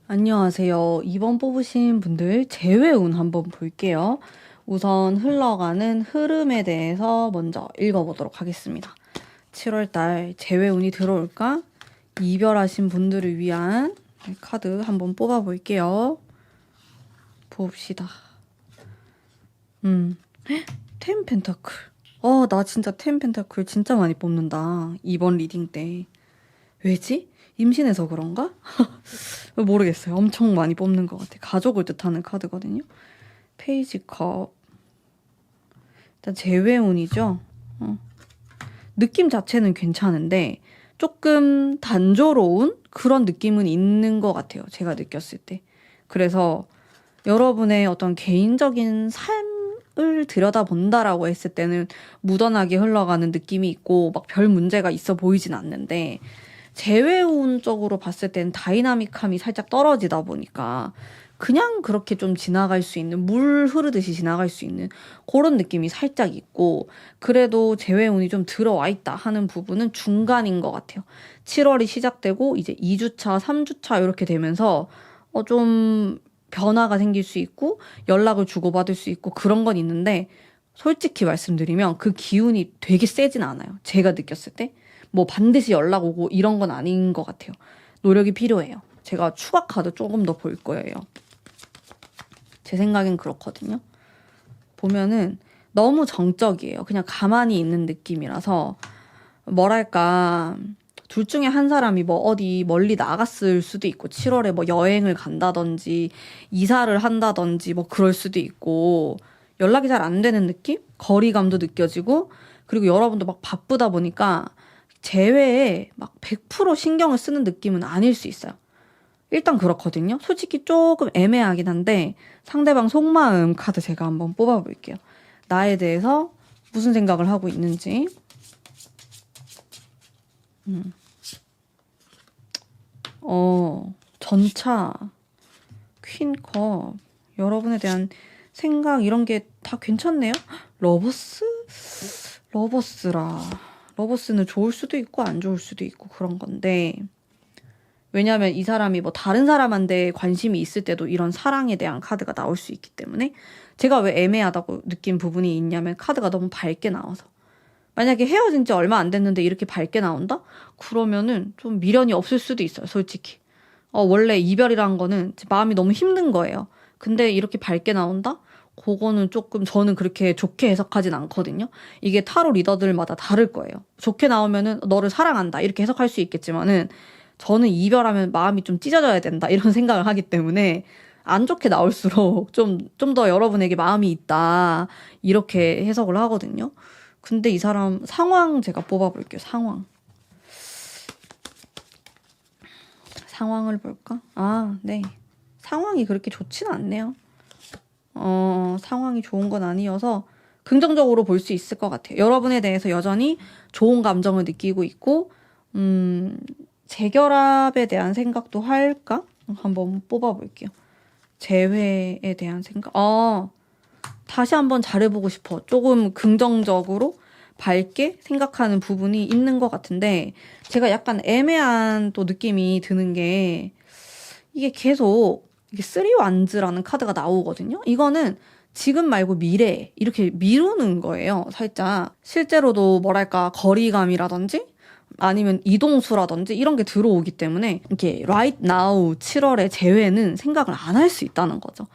안녕하세요. 2번 뽑으신 분들 재회운 한번 볼게요. 우선 흘러가는 흐름에 대해서 먼저 읽어보도록 하겠습니다. 7월달 재회운이 들어올까? 이별하신 분들을 위한 카드 한번 뽑아볼게요. 봅시다. 텐 펜타클. 나 진짜 텐 펜타클 진짜 많이 뽑는다. 이번 리딩 때. 왜지? 임신해서 그런가? 모르겠어요. 엄청 많이 뽑는 것 같아. 가족을 뜻하는 카드거든요. 페이지 컵. 일단 재회운이죠. 느낌 자체는 괜찮은데 조금 단조로운 그런 느낌은 있는 것 같아요. 제가 느꼈을 때. 그래서 여러분의 어떤 개인적인 삶을 성격을 들여다본다라고 했을 때는 무던하게 흘러가는 느낌이 있고 막 별 문제가 있어 보이진 않는데 재회운적으로 봤을 땐 다이나믹함이 살짝 떨어지다 보니까 그냥 그렇게 좀 지나갈 수 있는, 물 흐르듯이 지나갈 수 있는 그런 느낌이 살짝 있고, 그래도 재회운이 좀 들어와 있다 하는 부분은 중간인 것 같아요. 7월이 시작되고 이제 2주차, 3주차 이렇게 되면서 좀 변화가 생길 수 있고 연락을 주고받을 수 있고 그런 건 있는데, 솔직히 말씀드리면 그 기운이 되게 세진 않아요. 제가 느꼈을 때. 뭐 반드시 연락 오고 이런 건 아닌 것 같아요. 노력이 필요해요. 제가 추가 카드 조금 더 볼 거예요. 제 생각엔 그렇거든요. 보면은 너무 정적이에요. 그냥 가만히 있는 느낌이라서 뭐랄까, 둘 중에 한 사람이 뭐 어디 멀리 나갔을 수도 있고 7월에 뭐 여행을 간다든지 이사를 한다든지 뭐 그럴 수도 있고 연락이 잘 안 되는 느낌? 거리감도 느껴지고, 그리고 여러분도 막 바쁘다 보니까 재회에 막 100% 신경을 쓰는 느낌은 아닐 수 있어요. 일단 그렇거든요. 솔직히 조금 애매하긴 한데 상대방 속마음 카드 제가 한번 뽑아볼게요. 나에 대해서 무슨 생각을 하고 있는지. 전차, 퀸컵, 여러분에 대한 생각 이런 게 다 괜찮네요. 러버스? 러버스는 좋을 수도 있고 안 좋을 수도 있고 그런 건데, 왜냐하면 이 사람이 뭐 다른 사람한테 관심이 있을 때도 이런 사랑에 대한 카드가 나올 수 있기 때문에, 제가 왜 애매하다고 느낀 부분이 있냐면 카드가 너무 밝게 나와서, 만약에 헤어진 지 얼마 안 됐는데 이렇게 밝게 나온다? 그러면은 좀 미련이 없을 수도 있어요, 솔직히. 원래 이별이란 거는 마음이 너무 힘든 거예요. 근데 이렇게 밝게 나온다? 그거는 조금 저는 그렇게 좋게 해석하진 않거든요. 이게 타로 리더들마다 다를 거예요. 좋게 나오면은 너를 사랑한다 이렇게 해석할 수 있겠지만은, 저는 이별하면 마음이 좀 찢어져야 된다 이런 생각을 하기 때문에 안 좋게 나올수록 좀 더 여러분에게 마음이 있다 이렇게 해석을 하거든요. 근데 이 사람 상황 제가 뽑아볼게요. 상황을 볼까? 네. 상황이 그렇게 좋지는 않네요. 상황이 좋은 건 아니어서 긍정적으로 볼 수 있을 것 같아요. 여러분에 대해서 여전히 좋은 감정을 느끼고 있고, 재결합에 대한 생각도 할까? 한번 뽑아볼게요. 재회에 대한 생각. 다시 한번 잘해보고 싶어. 조금 긍정적으로 밝게 생각하는 부분이 있는 것 같은데, 제가 약간 애매한 또 느낌이 드는 게, 이게 계속 이게 쓰리 완즈라는 카드가 나오거든요. 이거는 지금 말고 미래 이렇게 미루는 거예요. 살짝 실제로도 뭐랄까 거리감이라든지 아니면 이동수라든지 이런 게 들어오기 때문에 이렇게 right now 7월에 재회는 생각을 안 할 수 있다는 거죠.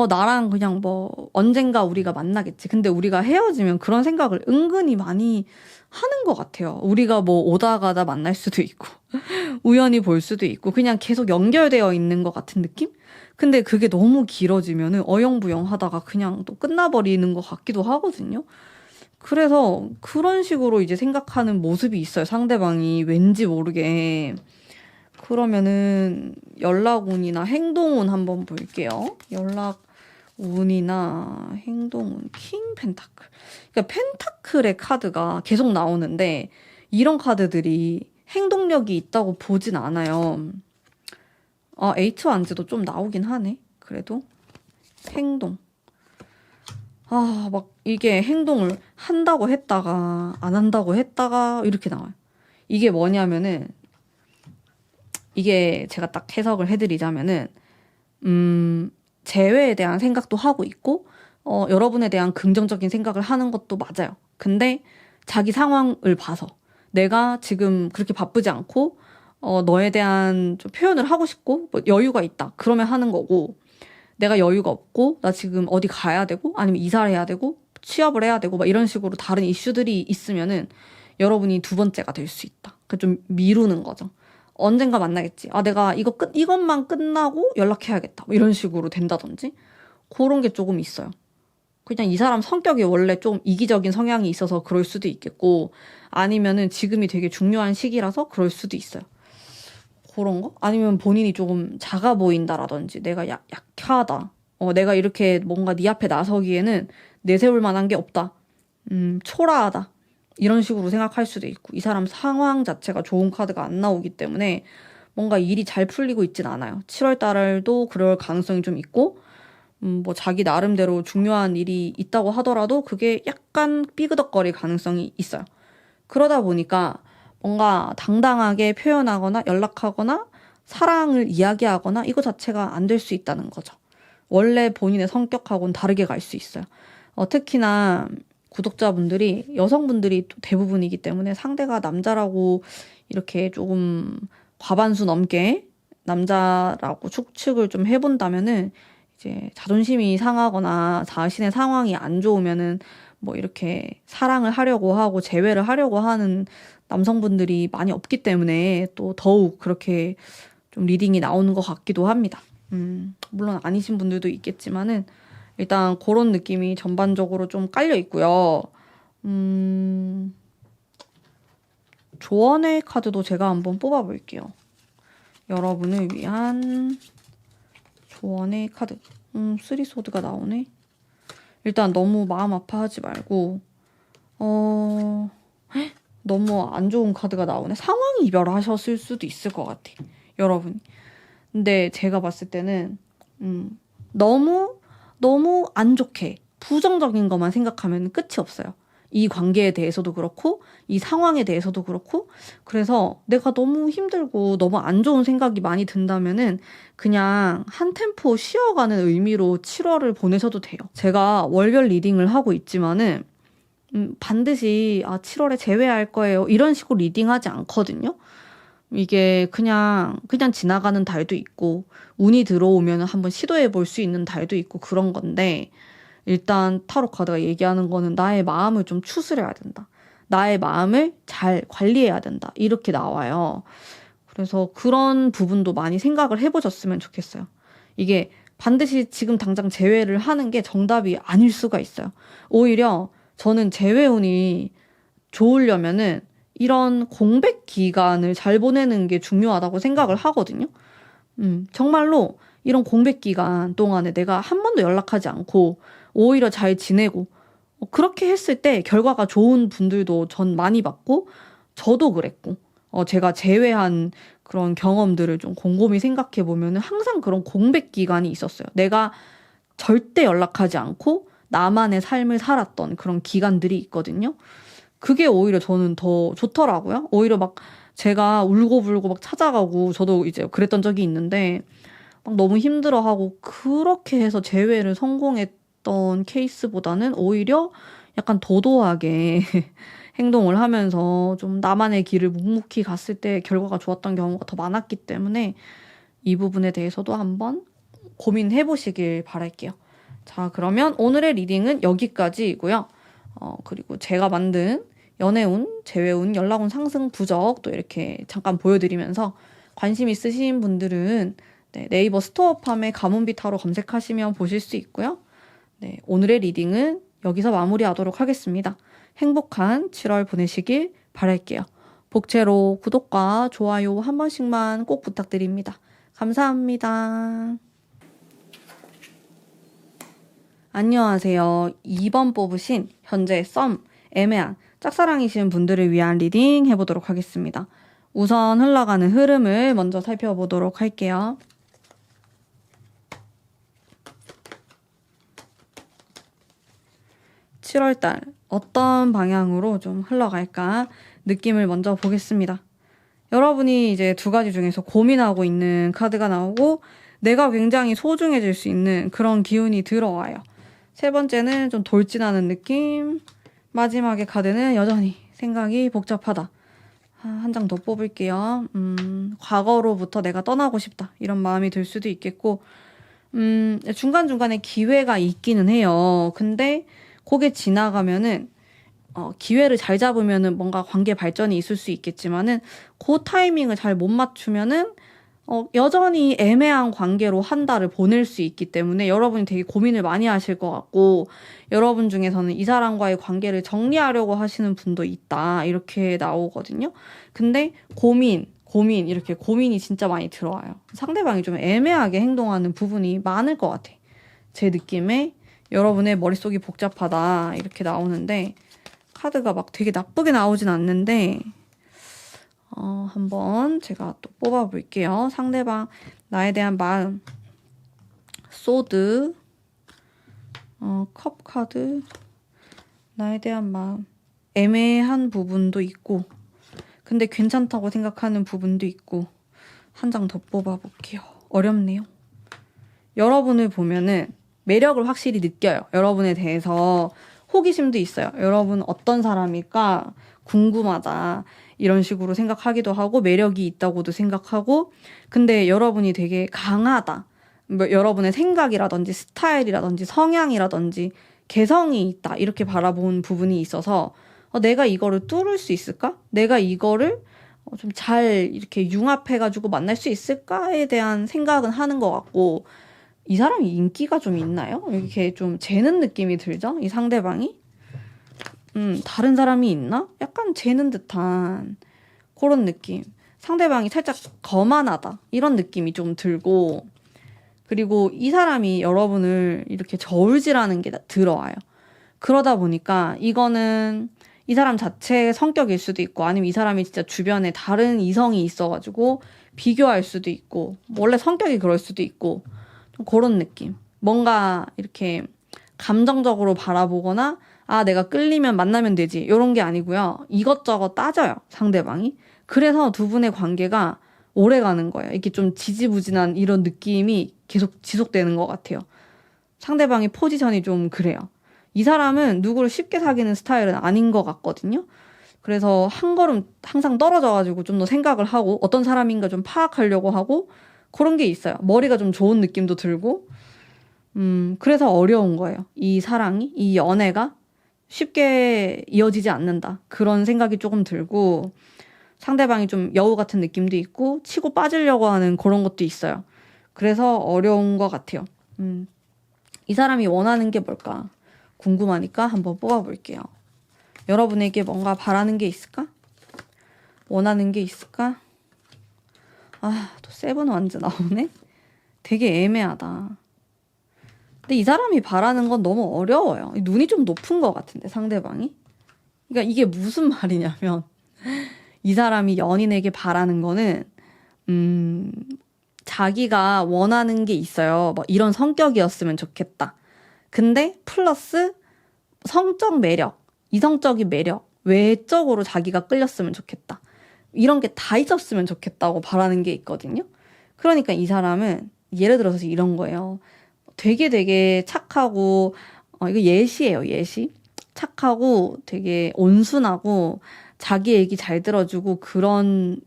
나랑 그냥 뭐 언젠가 우리가 만나겠지. 근데 우리가 헤어지면 그런 생각을 은근히 많이 하는 것 같아요. 우리가 뭐 오다 가다 만날 수도 있고 우연히 볼 수도 있고 그냥 계속 연결되어 있는 것 같은 느낌? 근데 그게 너무 길어지면은 어영부영 하다가 그냥 또 끝나버리는 것 같기도 하거든요. 그래서 그런 식으로 이제 생각하는 모습이 있어요. 상대방이 왠지 모르게. 그러면은 연락운이나 행동운 한번 볼게요. 연락운이나 행동운, 킹 펜타클. 그러니까 펜타클의 카드가 계속 나오는데 이런 카드들이 행동력이 있다고 보진 않아요. H 완즈도 좀 나오긴 하네. 그래도 행동. 막 이게 행동을 한다고 했다가 안 한다고 했다가 이렇게 나와요. 이게 뭐냐면은, 이게 제가 딱 해석을 해드리자면은, 재회에 대한 생각도 하고 있고, 여러분에 대한 긍정적인 생각을 하는 것도 맞아요. 근데 자기 상황을 봐서 내가 지금 그렇게 바쁘지 않고, 너에 대한 좀 표현을 하고 싶고, 뭐 여유가 있다. 그러면 하는 거고, 내가 여유가 없고, 나 지금 어디 가야 되고, 아니면 이사를 해야 되고, 취업을 해야 되고, 막 이런 식으로 다른 이슈들이 있으면은 여러분이 두 번째가 될 수 있다. 그 좀 미루는 거죠. 언젠가 만나겠지. 내가 이것만 끝나고 연락해야겠다. 뭐 이런 식으로 된다든지. 그런 게 조금 있어요. 그냥 이 사람 성격이 원래 좀 이기적인 성향이 있어서 그럴 수도 있겠고, 아니면은 지금이 되게 중요한 시기라서 그럴 수도 있어요. 그런 거? 아니면 본인이 조금 작아 보인다라든지 내가 약하다. 내가 이렇게 뭔가 네 앞에 나서기에는 내세울 만한 게 없다. 초라하다. 이런 식으로 생각할 수도 있고, 이 사람 상황 자체가 좋은 카드가 안 나오기 때문에 뭔가 일이 잘 풀리고 있진 않아요. 7월 달도 그럴 가능성이 좀 있고, 뭐 자기 나름대로 중요한 일이 있다고 하더라도 그게 약간 삐그덕거릴 가능성이 있어요. 그러다 보니까 뭔가 당당하게 표현하거나 연락하거나 사랑을 이야기하거나 이거 자체가 안 될 수 있다는 거죠. 원래 본인의 성격하고는 다르게 갈 수 있어요. 특히나 구독자분들이 여성분들이 또 대부분이기 때문에 상대가 남자라고 이렇게 조금 과반수 넘게 남자라고 추측을 좀 해본다면은 이제 자존심이 상하거나 자신의 상황이 안 좋으면은 뭐 이렇게 사랑을 하려고 하고 재회를 하려고 하는 남성분들이 많이 없기 때문에 또 더욱 그렇게 좀 리딩이 나오는 것 같기도 합니다. 물론 아니신 분들도 있겠지만은 일단 그런 느낌이 전반적으로 좀 깔려 있고요. 조언의 카드도 제가 한번 뽑아볼게요. 여러분을 위한 조언의 카드. 쓰리소드가 나오네. 일단 너무 마음 아파하지 말고 너무 안 좋은 카드가 나오네. 상황 이별하셨을 수도 있을 것 같아. 여러분. 근데 제가 봤을 때는 너무 안 좋게 부정적인 것만 생각하면 끝이 없어요. 이 관계에 대해서도 그렇고 이 상황에 대해서도 그렇고 그래서 내가 너무 힘들고 너무 안 좋은 생각이 많이 든다면은 그냥 한 템포 쉬어가는 의미로 7월을 보내셔도 돼요. 제가 월별 리딩을 하고 있지만은 반드시 7월에 재회할 거예요 이런 식으로 리딩하지 않거든요. 이게 그냥 지나가는 달도 있고 운이 들어오면 한번 시도해 볼 수 있는 달도 있고 그런 건데 일단 타로 카드가 얘기하는 거는 나의 마음을 좀 추스려야 된다. 나의 마음을 잘 관리해야 된다. 이렇게 나와요. 그래서 그런 부분도 많이 생각을 해보셨으면 좋겠어요. 이게 반드시 지금 당장 재회를 하는 게 정답이 아닐 수가 있어요. 오히려 저는 재회운이 좋으려면은 이런 공백 기간을 잘 보내는 게 중요하다고 생각을 하거든요. 정말로 이런 공백 기간 동안에 내가 한 번도 연락하지 않고 오히려 잘 지내고 그렇게 했을 때 결과가 좋은 분들도 전 많이 봤고 저도 그랬고 제가 제외한 그런 경험들을 좀 곰곰이 생각해 보면은 항상 그런 공백 기간이 있었어요. 내가 절대 연락하지 않고 나만의 삶을 살았던 그런 기간들이 있거든요. 그게 오히려 저는 더 좋더라고요. 오히려 막 제가 울고불고 막 찾아가고 저도 이제 그랬던 적이 있는데 막 너무 힘들어하고 그렇게 해서 재회를 성공했던 케이스보다는 오히려 약간 도도하게 행동을 하면서 좀 나만의 길을 묵묵히 갔을 때 결과가 좋았던 경우가 더 많았기 때문에 이 부분에 대해서도 한번 고민해 보시길 바랄게요. 자, 그러면 오늘의 리딩은 여기까지이고요. 그리고 제가 만든 연애운, 재회운, 연락운 상승 부적 또 이렇게 잠깐 보여드리면서 관심 있으신 분들은 네이버 스토어팜에 가문비 타로 검색하시면 보실 수 있고요. 네, 오늘의 리딩은 여기서 마무리하도록 하겠습니다. 행복한 7월 보내시길 바랄게요. 복채로 구독과 좋아요 한 번씩만 꼭 부탁드립니다. 감사합니다. 안녕하세요. 2번 뽑으신 현재 썸, 애매한, 짝사랑이신 분들을 위한 리딩 해보도록 하겠습니다. 우선 흘러가는 흐름을 먼저 살펴보도록 할게요. (7월달) 어떤 방향으로 좀 흘러갈까 느낌을 먼저 보겠습니다. 여러분이 이제 두 가지 중에서 고민하고 있는 카드가 나오고 내가 굉장히 소중해질 수 있는 그런 기운이 들어와요. 세 번째는 좀 돌진하는 느낌. 마지막에 카드는 여전히 생각이 복잡하다. 한 장 더 뽑을게요. 과거로부터 내가 떠나고 싶다. 이런 마음이 들 수도 있겠고 중간중간에 기회가 있기는 해요. 근데 그게 지나가면은 기회를 잘 잡으면은 뭔가 관계 발전이 있을 수 있겠지만은 그 타이밍을 잘 못 맞추면은 여전히 애매한 관계로 한 달을 보낼 수 있기 때문에 여러분이 되게 고민을 많이 하실 것 같고 여러분 중에서는 이 사람과의 관계를 정리하려고 하시는 분도 있다 이렇게 나오거든요. 근데 이렇게 고민이 진짜 많이 들어와요. 상대방이 좀 애매하게 행동하는 부분이 많을 것 같아. 제 느낌에 여러분의 머릿속이 복잡하다 이렇게 나오는데 카드가 막 되게 나쁘게 나오진 않는데 한번 제가 또 뽑아볼게요. 상대방 나에 대한 마음, 소드, 컵 카드, 나에 대한 마음, 애매한 부분도 있고 근데 괜찮다고 생각하는 부분도 있고 한 장 더 뽑아볼게요. 어렵네요. 여러분을 보면은 매력을 확실히 느껴요. 여러분에 대해서 호기심도 있어요. 여러분 어떤 사람일까 궁금하다 이런 식으로 생각하기도 하고 매력이 있다고도 생각하고 근데 여러분이 되게 강하다. 뭐 여러분의 생각이라든지 스타일이라든지 성향이라든지 개성이 있다 이렇게 바라본 부분이 있어서 내가 이거를 뚫을 수 있을까? 내가 이거를 좀 잘 이렇게 융합해가지고 만날 수 있을까에 대한 생각은 하는 것 같고 이 사람이 인기가 좀 있나요? 이렇게 좀 재는 느낌이 들죠? 이 상대방이? 다른 사람이 있나? 약간 재는 듯한 그런 느낌. 상대방이 살짝 거만하다. 이런 느낌이 좀 들고 그리고 이 사람이 여러분을 이렇게 저울질하는 게 들어와요. 그러다 보니까 이거는 이 사람 자체의 성격일 수도 있고 아니면 이 사람이 진짜 주변에 다른 이성이 있어가지고 비교할 수도 있고 원래 성격이 그럴 수도 있고 좀 그런 느낌. 뭔가 이렇게 감정적으로 바라보거나 내가 끌리면 만나면 되지 이런 게 아니고요. 이것저것 따져요. 상대방이. 그래서 두 분의 관계가 오래 가는 거예요. 이렇게 좀 지지부진한 이런 느낌이 계속 지속되는 것 같아요. 상대방의 포지션이 좀 그래요. 이 사람은 누구를 쉽게 사귀는 스타일은 아닌 것 같거든요. 그래서 한 걸음 항상 떨어져가지고 좀 더 생각을 하고 어떤 사람인가 좀 파악하려고 하고 그런 게 있어요. 머리가 좀 좋은 느낌도 들고 그래서 어려운 거예요. 이 사랑이, 이 연애가 쉽게 이어지지 않는다. 그런 생각이 조금 들고 상대방이 좀 여우 같은 느낌도 있고 치고 빠지려고 하는 그런 것도 있어요. 그래서 어려운 것 같아요. 이 사람이 원하는 게 뭘까? 궁금하니까 한번 뽑아볼게요. 여러분에게 뭔가 바라는 게 있을까? 원하는 게 있을까? 또 세븐 완즈 나오네? 되게 애매하다. 근데 이 사람이 바라는 건 너무 어려워요. 눈이 좀 높은 것 같은데 상대방이? 그러니까 이게 무슨 말이냐면 이 사람이 연인에게 바라는 거는 자기가 원하는 게 있어요. 뭐 이런 성격이었으면 좋겠다. 근데 플러스 성적 매력, 이성적인 매력, 외적으로 자기가 끌렸으면 좋겠다. 이런 게 다 있었으면 좋겠다고 바라는 게 있거든요. 그러니까 이 사람은 예를 들어서 이런 거예요. 되게 착하고 이거 예시예요, 예시. 착하고 되게 온순하고 자기 얘기 잘 들어주고 그런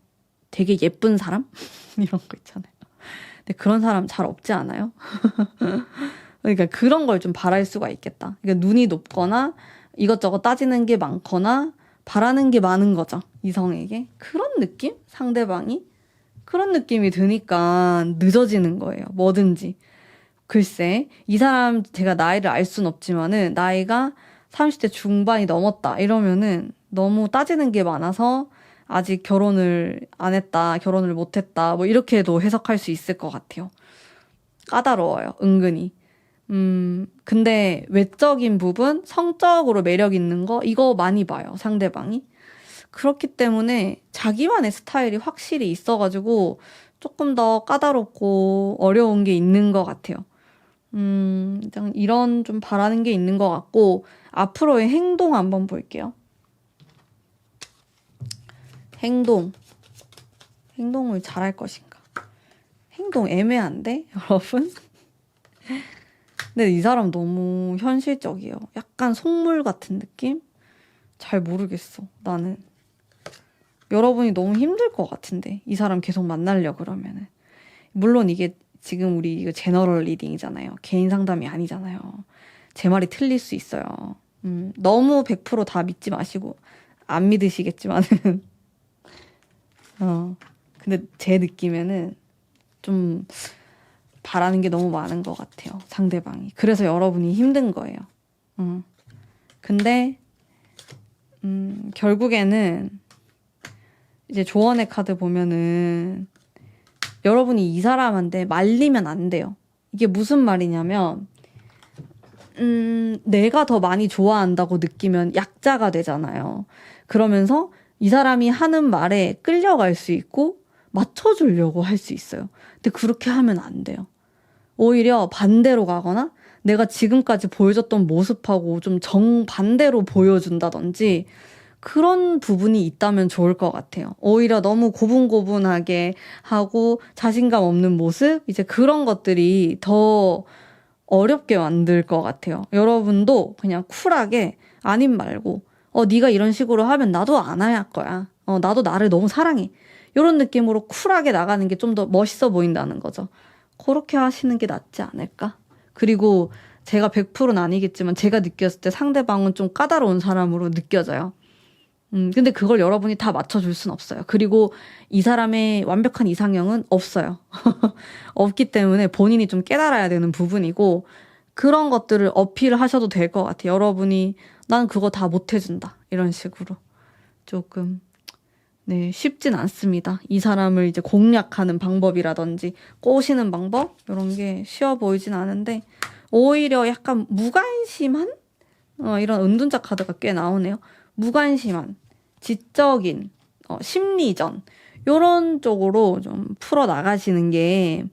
되게 예쁜 사람? 이런 거 있잖아요. 근데 그런 사람 잘 없지 않아요? 그러니까 그런 걸 좀 바랄 수가 있겠다. 그러니까 눈이 높거나 이것저것 따지는 게 많거나 바라는 게 많은 거죠. 이성에게. 그런 느낌? 상대방이? 그런 느낌이 드니까 늦어지는 거예요. 뭐든지. 글쎄, 이 사람 제가 나이를 알 순 없지만은 나이가 30대 중반이 넘었다 이러면은 너무 따지는 게 많아서 아직 결혼을 안 했다, 결혼을 못 했다, 뭐 이렇게도 해석할 수 있을 것 같아요. 까다로워요, 은근히. 근데 외적인 부분, 성적으로 매력 있는 거, 이거 많이 봐요, 상대방이. 그렇기 때문에 자기만의 스타일이 확실히 있어가지고 조금 더 까다롭고 어려운 게 있는 것 같아요. 일단 이런 좀 바라는 게 있는 것 같고, 앞으로의 행동 한번 볼게요. 행동을 잘할 것인가? 행동 애매한데, 여러분? 근데 이 사람 너무 현실적이에요. 약간 속물 같은 느낌? 잘 모르겠어, 나는. 여러분이 너무 힘들 것 같은데, 이 사람 계속 만나려 그러면은. 물론 이게 지금 우리 이거 제너럴 리딩이잖아요. 개인 상담이 아니잖아요. 제 말이 틀릴 수 있어요. 너무 100%다 믿지 마시고, 안 믿으시겠지만은. 근데 제 느낌에는 좀 바라는 게 너무 많은 것 같아요. 상대방이. 그래서 여러분이 힘든 거예요. 근데 결국에는 이제 조언의 카드 보면은 여러분이 이 사람한테 말리면 안 돼요. 이게 무슨 말이냐면 내가 더 많이 좋아한다고 느끼면 약자가 되잖아요. 그러면서 이 사람이 하는 말에 끌려갈 수 있고 맞춰주려고 할 수 있어요. 근데 그렇게 하면 안 돼요. 오히려 반대로 가거나 내가 지금까지 보여줬던 모습하고 좀 정반대로 보여준다든지 그런 부분이 있다면 좋을 것 같아요. 오히려 너무 고분고분하게 하고 자신감 없는 모습? 이제 그런 것들이 더 어렵게 만들 것 같아요. 여러분도 그냥 쿨하게 아님 말고 네가 이런 식으로 하면 나도 안 할 거야. 나도 나를 너무 사랑해. 이런 느낌으로 쿨하게 나가는 게 좀 더 멋있어 보인다는 거죠. 그렇게 하시는 게 낫지 않을까? 그리고 제가 100%는 아니겠지만 제가 느꼈을 때 상대방은 좀 까다로운 사람으로 느껴져요. 근데 그걸 여러분이 다 맞춰줄 순 없어요. 그리고 이 사람의 완벽한 이상형은 없어요. 없기 때문에 본인이 좀 깨달아야 되는 부분이고 그런 것들을 어필하셔도 될 것 같아요. 여러분이 난 그거 다 못해준다. 이런 식으로. 조금 네, 쉽진 않습니다. 이 사람을 이제 공략하는 방법이라든지 꼬시는 방법 이런 게 쉬워 보이진 않은데 오히려 약간 무관심한 이런 은둔자 카드가 꽤 나오네요. 무관심한, 지적인, 심리전 이런 쪽으로 좀 풀어 나가시는 게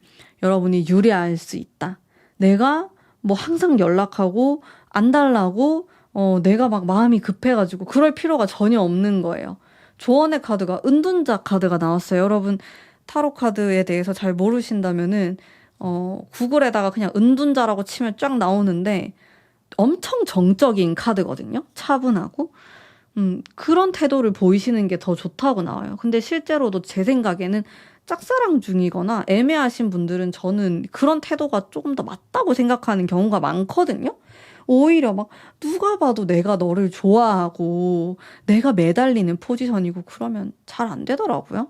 여러분이 유리할 수 있다. 내가 뭐 항상 연락하고 안 달라고 내가 막 마음이 급해가지고 그럴 필요가 전혀 없는 거예요. 조언의 카드가 은둔자 카드가 나왔어요. 여러분 타로 카드에 대해서 잘 모르신다면은 구글에다가 그냥 은둔자라고 치면 쫙 나오는데 엄청 정적인 카드거든요. 차분하고 그런 태도를 보이시는 게 더 좋다고 나와요. 근데 실제로도 제 생각에는 짝사랑 중이거나 애매하신 분들은 저는 그런 태도가 조금 더 맞다고 생각하는 경우가 많거든요. 오히려 막 누가 봐도 내가 너를 좋아하고 내가 매달리는 포지션이고 그러면 잘 안 되더라고요.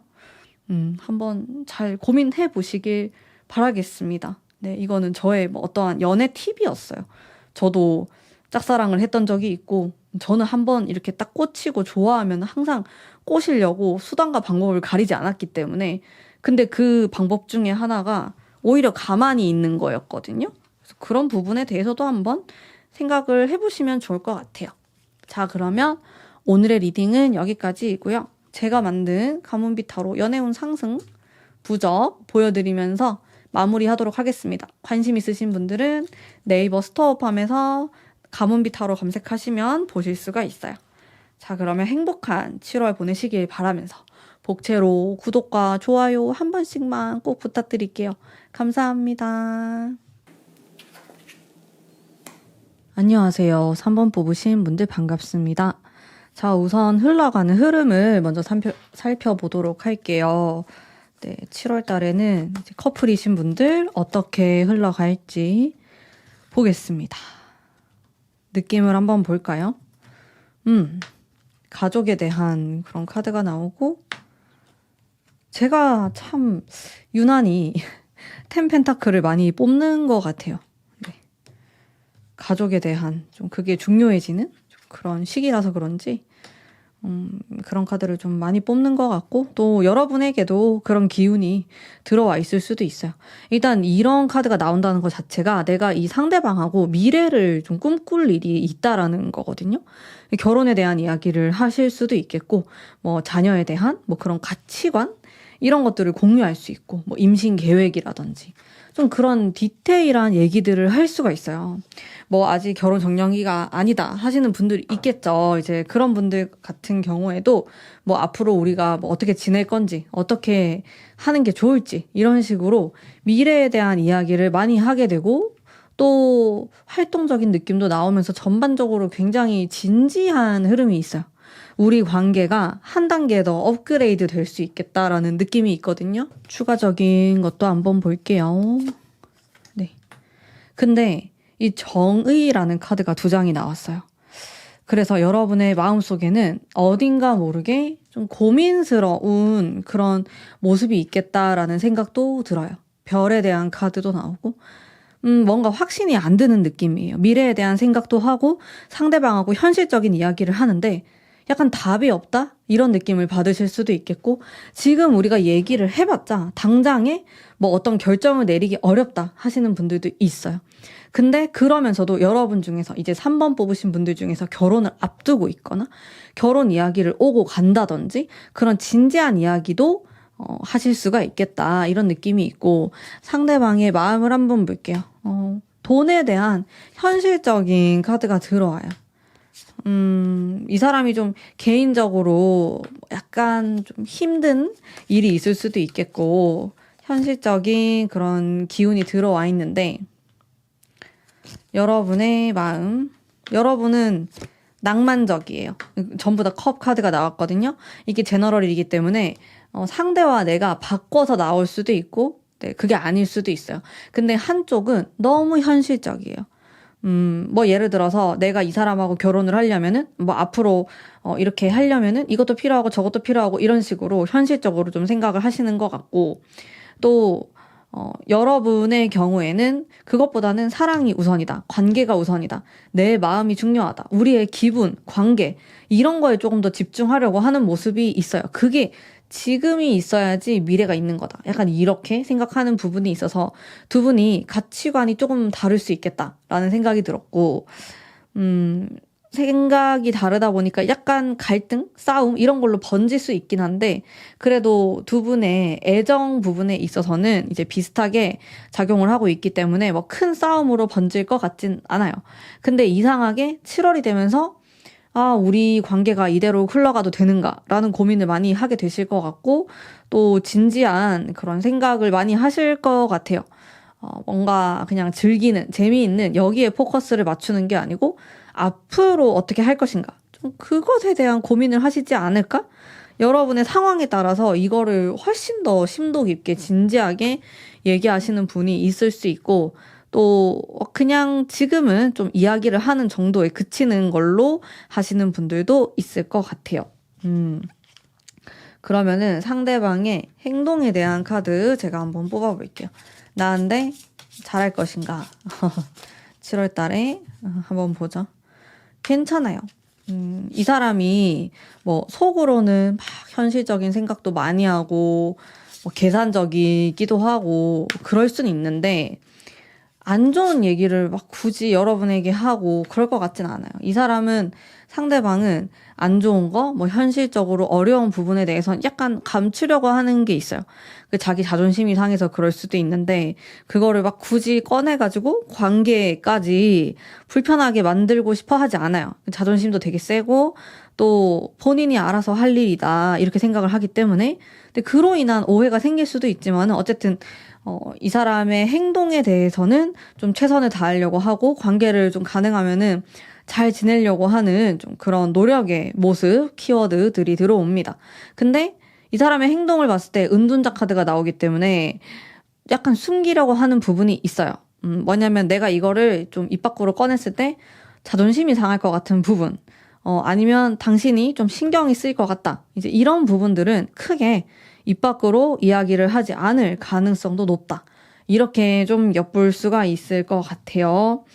한번 잘 고민해 보시길 바라겠습니다. 네, 이거는 저의 뭐 어떠한 연애 팁이었어요. 저도 짝사랑을 했던 적이 있고 저는 한번 이렇게 딱 꽂히고 좋아하면 항상 꼬시려고 수단과 방법을 가리지 않았기 때문에 근데 그 방법 중에 하나가 오히려 가만히 있는 거였거든요. 그래서 그런 부분에 대해서도 한번 생각을 해보시면 좋을 것 같아요. 자, 그러면 오늘의 리딩은 여기까지이고요. 제가 만든 가문비 타로 연애운 상승 부적 보여드리면서 마무리하도록 하겠습니다. 관심 있으신 분들은 네이버 스토어팜에서 가문비 타로 검색하시면 보실 수가 있어요. 자, 그러면 행복한 7월 보내시길 바라면서 복채로 구독과 좋아요 한 번씩만 꼭 부탁드릴게요. 감사합니다. 안녕하세요. 3번 뽑으신 분들 반갑습니다. 자, 우선 흘러가는 흐름을 먼저 살펴보도록 할게요. 네, 7월 달에는 이제 커플이신 분들 어떻게 흘러갈지 보겠습니다. 느낌을 한번 볼까요? 가족에 대한 그런 카드가 나오고 제가 참 유난히 텐 펜타클을 많이 뽑는 것 같아요. 네. 가족에 대한 좀 그게 중요해지는 그런 시기라서 그런지 그런 카드를 좀 많이 뽑는 것 같고 또 여러분에게도 그런 기운이 들어와 있을 수도 있어요. 일단 이런 카드가 나온다는 것 자체가 내가 이 상대방하고 미래를 좀 꿈꿀 일이 있다라는 거거든요. 결혼에 대한 이야기를 하실 수도 있겠고 뭐 자녀에 대한 뭐 그런 가치관 이런 것들을 공유할 수 있고 뭐 임신 계획이라든지 좀 그런 디테일한 얘기들을 할 수가 있어요. 뭐 아직 결혼 적령기가 아니다 하시는 분들이 있겠죠. 이제 그런 분들 같은 경우에도 뭐 앞으로 우리가 뭐 어떻게 지낼 건지 어떻게 하는 게 좋을지 이런 식으로 미래에 대한 이야기를 많이 하게 되고 또 활동적인 느낌도 나오면서 전반적으로 굉장히 진지한 흐름이 있어요. 우리 관계가 한 단계 더 업그레이드 될 수 있겠다라는 느낌이 있거든요. 추가적인 것도 한번 볼게요. 네. 근데 이 정의라는 카드가 2장이 나왔어요. 그래서 여러분의 마음속에는 어딘가 모르게 좀 고민스러운 그런 모습이 있겠다라는 생각도 들어요. 별에 대한 카드도 나오고 뭔가 확신이 안 드는 느낌이에요. 미래에 대한 생각도 하고 상대방하고 현실적인 이야기를 하는데 약간 답이 없다? 이런 느낌을 받으실 수도 있겠고, 지금 우리가 얘기를 해봤자 당장에 뭐 어떤 결정을 내리기 어렵다 하시는 분들도 있어요. 근데 그러면서도 여러분 중에서 이제 3번 뽑으신 분들 중에서 결혼을 앞두고 있거나 결혼 이야기를 오고 간다든지 그런 진지한 이야기도 하실 수가 있겠다 이런 느낌이 있고, 상대방의 마음을 한번 볼게요. 돈에 대한 현실적인 카드가 들어와요. 이 사람이 좀 개인적으로 약간 좀 힘든 일이 있을 수도 있겠고 현실적인 그런 기운이 들어와 있는데, 여러분의 마음, 여러분은 낭만적이에요. 전부 다 컵 카드가 나왔거든요. 이게 제너럴이기 때문에 상대와 내가 바꿔서 나올 수도 있고, 네, 그게 아닐 수도 있어요. 근데 한쪽은 너무 현실적이에요. 뭐 예를 들어서 내가 이 사람하고 결혼을 하려면은 뭐 앞으로 이렇게 하려면은 이것도 필요하고 저것도 필요하고 이런 식으로 현실적으로 좀 생각을 하시는 것 같고, 또 여러분의 경우에는 그것보다는 사랑이 우선이다. 관계가 우선이다. 내 마음이 중요하다. 우리의 기분, 관계 이런 거에 조금 더 집중하려고 하는 모습이 있어요. 그게 지금이 있어야지 미래가 있는 거다. 약간 이렇게 생각하는 부분이 있어서 두 분이 가치관이 조금 다를 수 있겠다라는 생각이 들었고, 생각이 다르다 보니까 약간 갈등, 싸움 이런 걸로 번질 수 있긴 한데, 그래도 두 분의 애정 부분에 있어서는 이제 비슷하게 작용을 하고 있기 때문에 뭐 큰 싸움으로 번질 것 같진 않아요. 근데 이상하게 7월이 되면서 우리 관계가 이대로 흘러가도 되는가라는 고민을 많이 하게 되실 것 같고, 또 진지한 그런 생각을 많이 하실 것 같아요. 뭔가 그냥 즐기는, 재미있는 여기에 포커스를 맞추는 게 아니고 앞으로 어떻게 할 것인가, 좀 그것에 대한 고민을 하시지 않을까? 여러분의 상황에 따라서 이거를 훨씬 더 심도 깊게 진지하게 얘기하시는 분이 있을 수 있고, 또 그냥 지금은 좀 이야기를 하는 정도에 그치는 걸로 하시는 분들도 있을 것 같아요. 그러면은 상대방의 행동에 대한 카드 제가 한번 뽑아볼게요. 나한테 잘할 것인가? 7월 달에 한번 보죠. 괜찮아요. 이 사람이 뭐 속으로는 막 현실적인 생각도 많이 하고 뭐 계산적이기도 하고 그럴 수는 있는데, 안 좋은 얘기를 막 굳이 여러분에게 하고 그럴 것 같진 않아요. 이 사람은, 상대방은 안 좋은 거, 뭐 현실적으로 어려운 부분에 대해서는 약간 감추려고 하는 게 있어요. 자기 자존심이 상해서 그럴 수도 있는데, 그거를 막 굳이 꺼내가지고 관계까지 불편하게 만들고 싶어 하지 않아요. 자존심도 되게 세고, 또 본인이 알아서 할 일이다 이렇게 생각을 하기 때문에. 근데 그로 인한 오해가 생길 수도 있지만 어쨌든 이 사람의 행동에 대해서는 좀 최선을 다하려고 하고, 관계를 좀 가능하면은 잘 지내려고 하는 좀 그런 노력의 모습, 키워드들이 들어옵니다. 근데 이 사람의 행동을 봤을 때 은둔자 카드가 나오기 때문에 약간 숨기려고 하는 부분이 있어요. 뭐냐면 내가 이거를 좀 입 밖으로 꺼냈을 때 자존심이 상할 것 같은 부분, 아니면 당신이 좀 신경이 쓰일 것 같다. 이제 이런 부분들은 크게 입 밖으로 이야기를 하지 않을 가능성도 높다. 이렇게 좀 엿볼 수가 있을 것 같아요.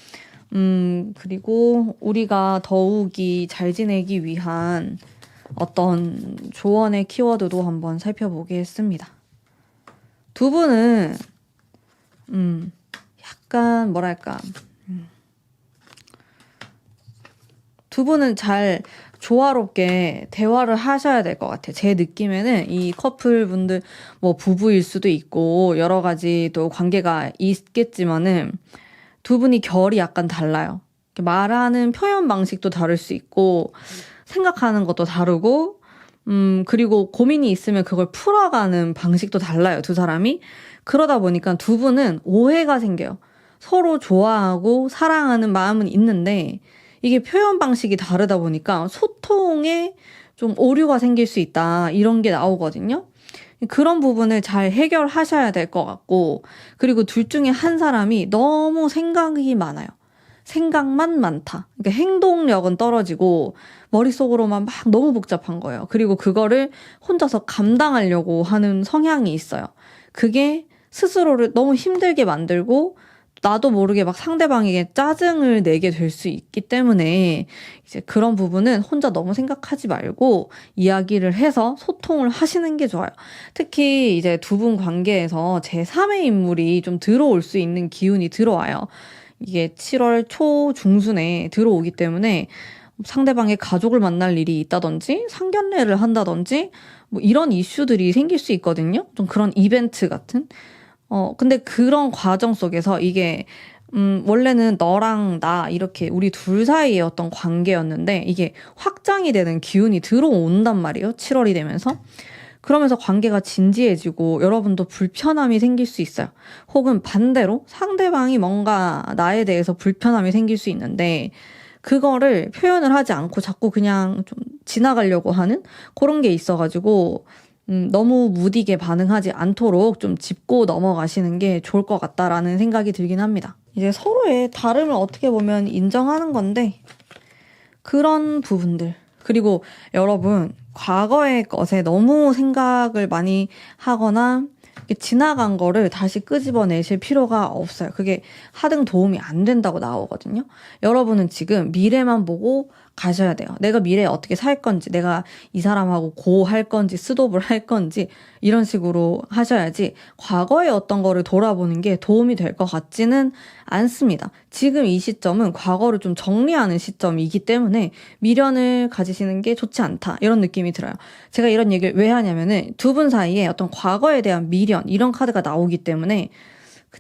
그리고 우리가 더욱이 잘 지내기 위한 어떤 조언의 키워드도 한번 살펴보겠습니다. 두 분은, 약간 뭐랄까, 두 분은 잘 조화롭게 대화를 하셔야 될 것 같아요. 제 느낌에는 이 커플분들 뭐 부부일 수도 있고 여러 가지 또 관계가 있겠지만은 두 분이 결이 약간 달라요. 말하는 표현 방식도 다를 수 있고 생각하는 것도 다르고, 그리고 고민이 있으면 그걸 풀어가는 방식도 달라요, 두 사람이. 그러다 보니까 두 분은 오해가 생겨요. 서로 좋아하고 사랑하는 마음은 있는데 이게 표현 방식이 다르다 보니까 소통에 좀 오류가 생길 수 있다, 이런 게 나오거든요. 그런 부분을 잘 해결하셔야 될 것 같고, 그리고 둘 중에 한 사람이 너무 생각이 많아요. 생각만 많다. 그러니까 행동력은 떨어지고 머릿속으로만 막 너무 복잡한 거예요. 그리고 그거를 혼자서 감당하려고 하는 성향이 있어요. 그게 스스로를 너무 힘들게 만들고 나도 모르게 막 상대방에게 짜증을 내게 될 수 있기 때문에 이제 그런 부분은 혼자 너무 생각하지 말고 이야기를 해서 소통을 하시는 게 좋아요. 특히 이제 두 분 관계에서 제3의 인물이 좀 들어올 수 있는 기운이 들어와요. 이게 7월 초 중순에 들어오기 때문에 상대방의 가족을 만날 일이 있다든지 상견례를 한다든지 뭐 이런 이슈들이 생길 수 있거든요. 좀 그런 이벤트 같은. 근데 그런 과정 속에서 이게, 원래는 너랑 나, 이렇게 우리 둘 사이의 어떤 관계였는데, 이게 확장이 되는 기운이 들어온단 말이에요. 7월이 되면서. 그러면서 관계가 진지해지고, 여러분도 불편함이 생길 수 있어요. 혹은 반대로 상대방이 뭔가 나에 대해서 불편함이 생길 수 있는데, 그거를 표현을 하지 않고 자꾸 그냥 좀 지나가려고 하는 그런 게 있어가지고, 너무 무디게 반응하지 않도록 좀 짚고 넘어가시는 게 좋을 것 같다라는 생각이 들긴 합니다. 이제 서로의 다름을 어떻게 보면 인정하는 건데, 그런 부분들. 그리고 여러분, 과거의 것에 너무 생각을 많이 하거나, 이렇게 지나간 거를 다시 끄집어내실 필요가 없어요. 그게 하등 도움이 안 된다고 나오거든요. 여러분은 지금 미래만 보고 가셔야 돼요. 내가 미래에 어떻게 살 건지, 내가 이 사람하고 고할 건지, 스톱을 할 건지, 이런 식으로 하셔야지 과거의 어떤 거를 돌아보는 게 도움이 될 것 같지는 않습니다. 지금 이 시점은 과거를 좀 정리하는 시점이기 때문에 미련을 가지시는 게 좋지 않다. 이런 느낌이 들어요. 제가 이런 얘기를 왜 하냐면은 두 분 사이에 어떤 과거에 대한 미련, 이런 카드가 나오기 때문에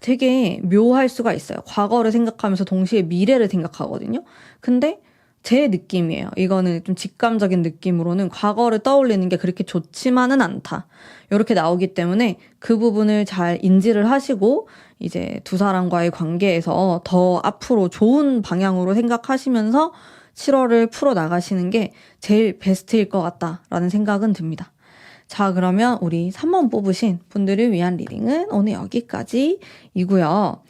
되게 묘할 수가 있어요. 과거를 생각하면서 동시에 미래를 생각하거든요. 근데 제 느낌이에요. 이거는 좀 직감적인 느낌으로는 과거를 떠올리는 게 그렇게 좋지만은 않다. 이렇게 나오기 때문에 그 부분을 잘 인지를 하시고 이제 두 사람과의 관계에서 더 앞으로 좋은 방향으로 생각하시면서 7월을 풀어 나가시는 게 제일 베스트일 것 같다라는 생각은 듭니다. 자, 그러면 우리 3번 뽑으신 분들을 위한 리딩은 오늘 여기까지이고요.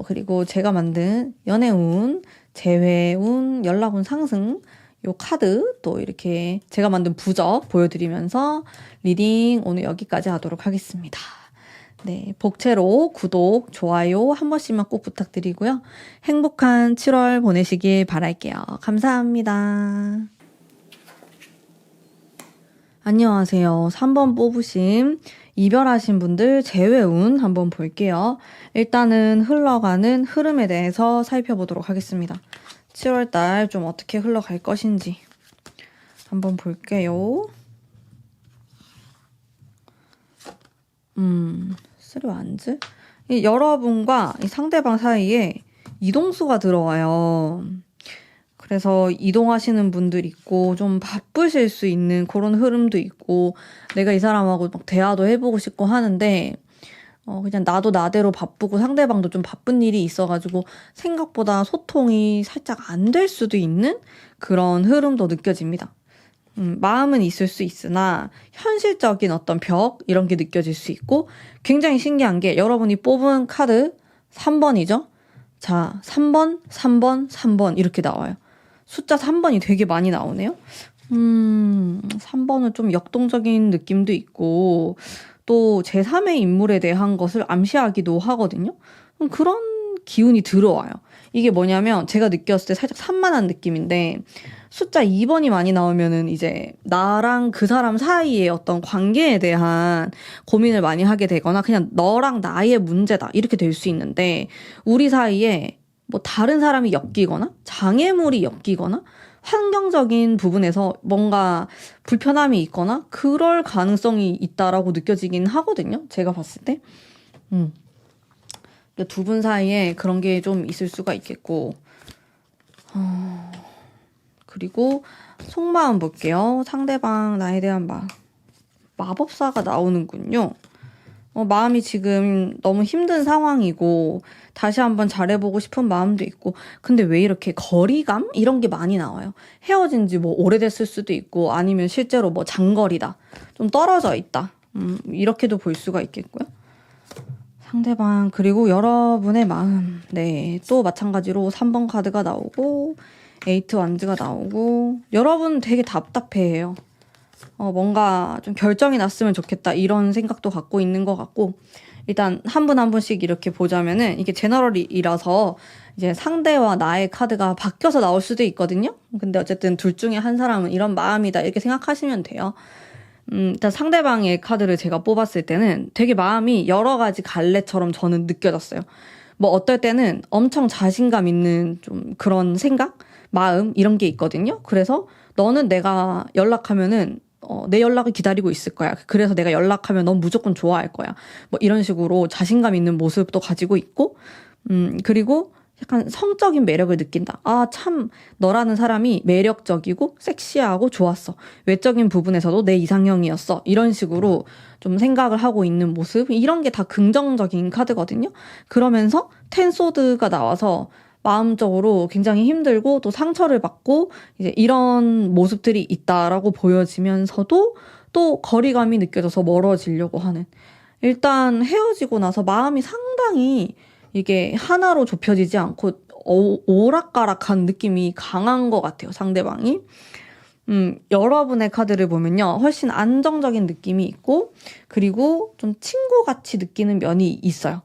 그리고 제가 만든 연애운, 재회운, 연락운 상승, 요 카드 또 이렇게 제가 만든 부적 보여드리면서 리딩 오늘 여기까지 하도록 하겠습니다. 네, 복채로 구독, 좋아요 한 번씩만 꼭 부탁드리고요. 행복한 7월 보내시길 바랄게요. 감사합니다. 안녕하세요. 3번 뽑으신 이별하신 분들 재회운 한번 볼게요. 일단은 흘러가는 흐름에 대해서 살펴보도록 하겠습니다. 7월달 좀 어떻게 흘러갈 것인지 한번 볼게요. 쓰리완즈? 여러분과 이 상대방 사이에 이동수가 들어와요. 그래서 이동하시는 분들 있고 좀 바쁘실 수 있는 그런 흐름도 있고 내가 이 사람하고 막 대화도 해보고 싶고 하는데 그냥 나도 나대로 바쁘고 상대방도 좀 바쁜 일이 있어가지고 생각보다 소통이 살짝 안 될 수도 있는 그런 흐름도 느껴집니다. 마음은 있을 수 있으나 현실적인 어떤 벽 이런 게 느껴질 수 있고 굉장히 신기한 게 여러분이 뽑은 카드 3번이죠? 자, 3번, 3번, 3번 이렇게 나와요. 숫자 3번이 되게 많이 나오네요. 3번은 좀 역동적인 느낌도 있고 또 제3의 인물에 대한 것을 암시하기도 하거든요. 그런 기운이 들어와요. 이게 뭐냐면 제가 느꼈을 때 살짝 산만한 느낌인데 숫자 2번이 많이 나오면은 이제 나랑 그 사람 사이의 어떤 관계에 대한 고민을 많이 하게 되거나 그냥 너랑 나의 문제다 이렇게 될 수 있는데 우리 사이에 뭐 다른 사람이 엮이거나 장애물이 엮이거나 환경적인 부분에서 뭔가 불편함이 있거나 그럴 가능성이 있다라고 느껴지긴 하거든요. 제가 봤을 때. 두 분 사이에 그런 게 좀 있을 수가 있겠고 그리고 속마음 볼게요. 상대방 나에 대한 마법사가 나오는군요. 마음이 지금 너무 힘든 상황이고 다시 한번 잘해보고 싶은 마음도 있고 근데 왜 이렇게 거리감? 이런 게 많이 나와요. 헤어진 지 뭐 오래됐을 수도 있고 아니면 실제로 뭐 장거리다. 좀 떨어져 있다. 이렇게도 볼 수가 있겠고요. 상대방 그리고 여러분의 마음. 네, 또 마찬가지로 3번 카드가 나오고 에이트 완즈가 나오고 여러분 되게 답답해해요. 뭔가 좀 결정이 났으면 좋겠다 이런 생각도 갖고 있는 것 같고 일단 한 분 한 분씩 이렇게 보자면은 이게 제너럴이라서 이제 상대와 나의 카드가 바뀌어서 나올 수도 있거든요. 근데 어쨌든 둘 중에 한 사람은 이런 마음이다 이렇게 생각하시면 돼요. 일단 상대방의 카드를 제가 뽑았을 때는 되게 마음이 여러 가지 갈래처럼 저는 느껴졌어요. 뭐 어떨 때는 엄청 자신감 있는 좀 그런 생각, 마음 이런 게 있거든요. 그래서 너는 내가 연락하면은 내 연락을 기다리고 있을 거야. 그래서 내가 연락하면 넌 무조건 좋아할 거야. 뭐 이런 식으로 자신감 있는 모습도 가지고 있고, 그리고 약간 성적인 매력을 느낀다. 아, 참, 너라는 사람이 매력적이고 섹시하고 좋았어. 외적인 부분에서도 내 이상형이었어. 이런 식으로 좀 생각을 하고 있는 모습. 이런 게 다 긍정적인 카드거든요. 그러면서 텐소드가 나와서 마음적으로 굉장히 힘들고 또 상처를 받고 이제 이런 모습들이 있다라고 보여지면서도 또 거리감이 느껴져서 멀어지려고 하는. 일단 헤어지고 나서 마음이 상당히 이게 하나로 좁혀지지 않고 오락가락한 느낌이 강한 것 같아요, 상대방이. 여러분의 카드를 보면요. 훨씬 안정적인 느낌이 있고, 그리고 좀 친구같이 느끼는 면이 있어요.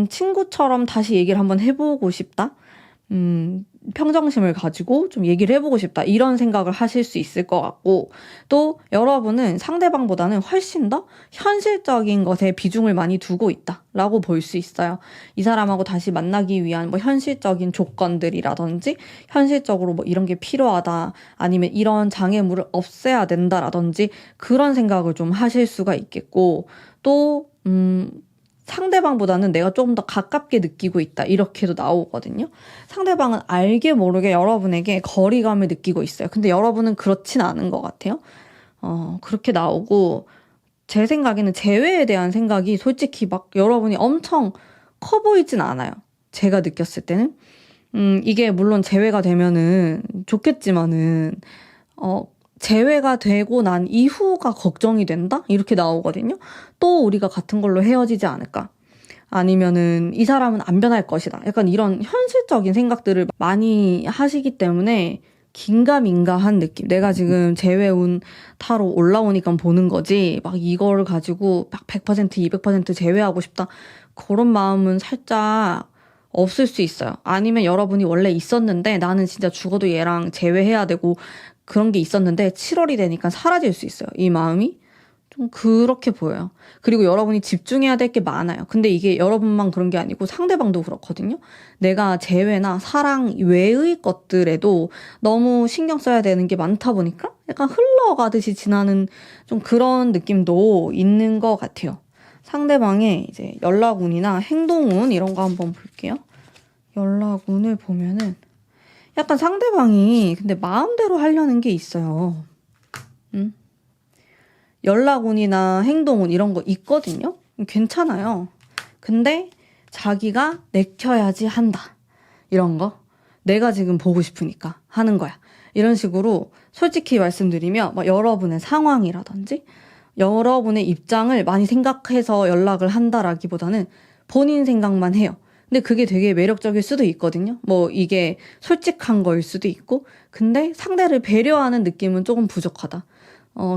친구처럼 다시 얘기를 한번 해보고 싶다. 평정심을 가지고 좀 얘기를 해보고 싶다. 이런 생각을 하실 수 있을 것 같고, 또 여러분은 상대방보다는 훨씬 더 현실적인 것에 비중을 많이 두고 있다라고 볼 수 있어요. 이 사람하고 다시 만나기 위한 뭐 현실적인 조건들이라든지, 현실적으로 뭐 이런 게 필요하다, 아니면 이런 장애물을 없애야 된다라든지, 그런 생각을 좀 하실 수가 있겠고, 또, 상대방보다는 내가 조금 더 가깝게 느끼고 있다. 이렇게도 나오거든요. 상대방은 알게 모르게 여러분에게 거리감을 느끼고 있어요. 근데 여러분은 그렇진 않은 것 같아요. 그렇게 나오고, 제 생각에는 재회에 대한 생각이 솔직히 막 여러분이 엄청 커 보이진 않아요. 제가 느꼈을 때는. 이게 물론 재회가 되면은 좋겠지만은, 재회가 되고 난 이후가 걱정이 된다? 이렇게 나오거든요. 또 우리가 같은 걸로 헤어지지 않을까? 아니면은 이 사람은 안 변할 것이다. 약간 이런 현실적인 생각들을 많이 하시기 때문에 긴가민가한 느낌. 내가 지금 재회운 타로 올라오니까 보는 거지. 막 이거를 가지고 막 100%, 200% 재회하고 싶다. 그런 마음은 살짝 없을 수 있어요. 아니면 여러분이 원래 있었는데 나는 진짜 죽어도 얘랑 재회해야 되고 그런 게 있었는데 7월이 되니까 사라질 수 있어요. 이 마음이 좀 그렇게 보여요. 그리고 여러분이 집중해야 될 게 많아요. 근데 이게 여러분만 그런 게 아니고 상대방도 그렇거든요. 내가 재회나 사랑 외의 것들에도 너무 신경 써야 되는 게 많다 보니까 약간 흘러가듯이 지나는 좀 그런 느낌도 있는 것 같아요. 상대방의 이제 연락운이나 행동운 이런 거 한번 볼게요. 연락운을 보면은 약간 상대방이 근데 마음대로 하려는 게 있어요. 연락운이나 행동운 이런 거 있거든요. 괜찮아요. 근데 자기가 내켜야지 한다. 이런 거. 내가 지금 보고 싶으니까 하는 거야. 이런 식으로 솔직히 말씀드리면 막 여러분의 상황이라든지 여러분의 입장을 많이 생각해서 연락을 한다라기보다는 본인 생각만 해요. 근데 그게 되게 매력적일 수도 있거든요. 뭐 이게 솔직한 거일 수도 있고, 근데 상대를 배려하는 느낌은 조금 부족하다.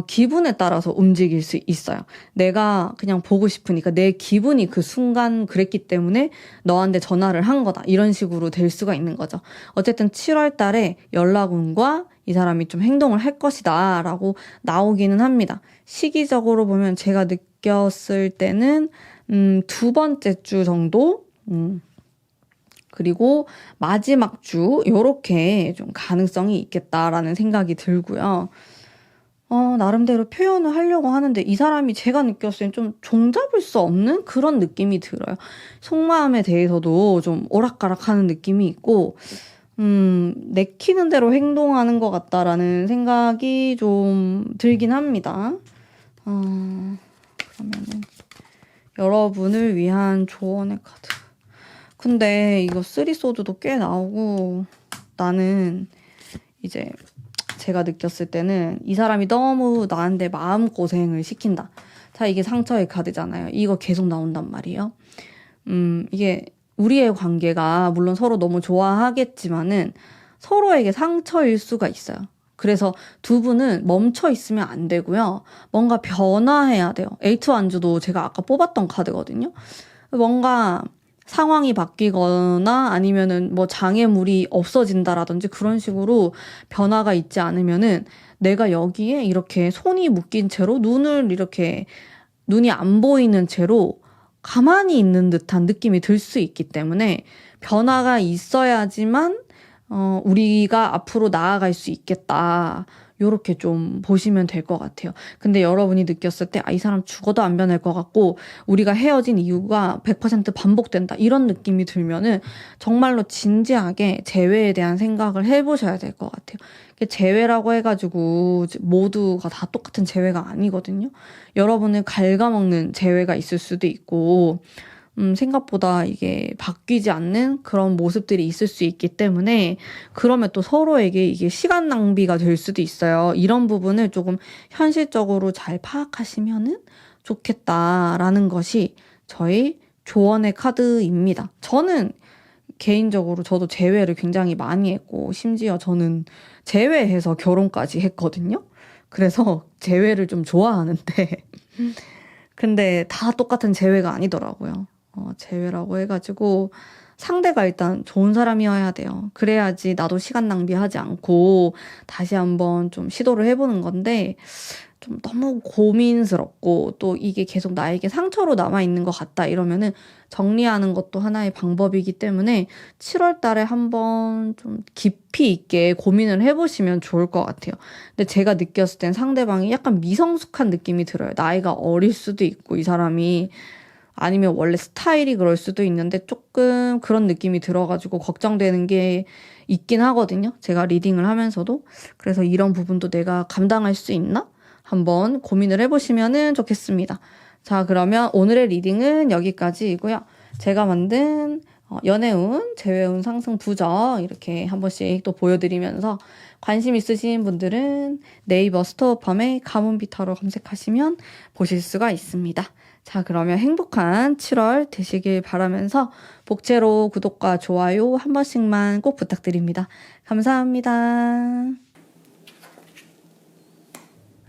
기분에 따라서 움직일 수 있어요. 내가 그냥 보고 싶으니까 내 기분이 그 순간 그랬기 때문에 너한테 전화를 한 거다. 이런 식으로 될 수가 있는 거죠. 어쨌든 7월 달에 연락운과 이 사람이 좀 행동을 할 것이다 라고 나오기는 합니다. 시기적으로 보면 제가 느꼈을 때는 두 번째 주 정도? 그리고 마지막 주 요렇게 좀 가능성이 있겠다라는 생각이 들고요. 나름대로 표현을 하려고 하는데 이 사람이 제가 느꼈을 땐 좀 종잡을 수 없는 그런 느낌이 들어요. 속마음에 대해서도 좀 오락가락하는 느낌이 있고 내키는 대로 행동하는 것 같다라는 생각이 좀 들긴 합니다. 그러면은 여러분을 위한 조언의 카드. 근데 이거 쓰리소드도 꽤 나오고 나는 이제 제가 느꼈을 때는 이 사람이 너무 나한테 마음고생을 시킨다. 자, 이게 상처의 카드잖아요. 이거 계속 나온단 말이에요. 이게 우리의 관계가 물론 서로 너무 좋아하겠지만은 서로에게 상처일 수가 있어요. 그래서 두 분은 멈춰 있으면 안 되고요. 뭔가 변화해야 돼요. 에이트 완주도 제가 아까 뽑았던 카드거든요. 뭔가 상황이 바뀌거나 아니면은 뭐 장애물이 없어진다라든지 그런 식으로 변화가 있지 않으면은 내가 여기에 이렇게 손이 묶인 채로 눈이 안 보이는 채로 가만히 있는 듯한 느낌이 들 수 있기 때문에 변화가 있어야지만 우리가 앞으로 나아갈 수 있겠다. 요렇게 좀 보시면 될 것 같아요. 근데 여러분이 느꼈을 때, 이 사람 죽어도 안 변할 것 같고, 우리가 헤어진 이유가 100% 반복된다. 이런 느낌이 들면은 정말로 진지하게 재회에 대한 생각을 해보셔야 될 것 같아요. 재회라고 해가지고 모두가 다 똑같은 재회가 아니거든요. 여러분을 갉아먹는 재회가 있을 수도 있고, 생각보다 이게 바뀌지 않는 그런 모습들이 있을 수 있기 때문에 그러면 또 서로에게 이게 시간 낭비가 될 수도 있어요. 이런 부분을 조금 현실적으로 잘 파악하시면은 좋겠다라는 것이 저희 조언의 카드입니다. 저는 개인적으로 저도 재회를 굉장히 많이 했고 심지어 저는 재회해서 결혼까지 했거든요. 그래서 재회를 좀 좋아하는데 근데 다 똑같은 재회가 아니더라고요. 재회라고 해가지고 상대가 일단 좋은 사람이어야 돼요. 그래야지 나도 시간 낭비하지 않고 다시 한번 좀 시도를 해보는 건데 좀 너무 고민스럽고 또 이게 계속 나에게 상처로 남아있는 것 같다 이러면은 정리하는 것도 하나의 방법이기 때문에 7월 달에 한번 좀 깊이 있게 고민을 해보시면 좋을 것 같아요. 근데 제가 느꼈을 땐 상대방이 약간 미성숙한 느낌이 들어요. 나이가 어릴 수도 있고 이 사람이 아니면 원래 스타일이 그럴 수도 있는데 조금 그런 느낌이 들어가지고 걱정되는 게 있긴 하거든요. 제가 리딩을 하면서도. 그래서 이런 부분도 내가 감당할 수 있나? 한번 고민을 해보시면 좋겠습니다. 자, 그러면 오늘의 리딩은 여기까지이고요. 제가 만든 연애운, 재회운, 상승, 부정 이렇게 한 번씩 또 보여드리면서 관심 있으신 분들은 네이버 스토어팜에 가문비타로 검색하시면 보실 수가 있습니다. 자, 그러면 행복한 7월 되시길 바라면서 복제로 구독과 좋아요 한 번씩만 꼭 부탁드립니다. 감사합니다.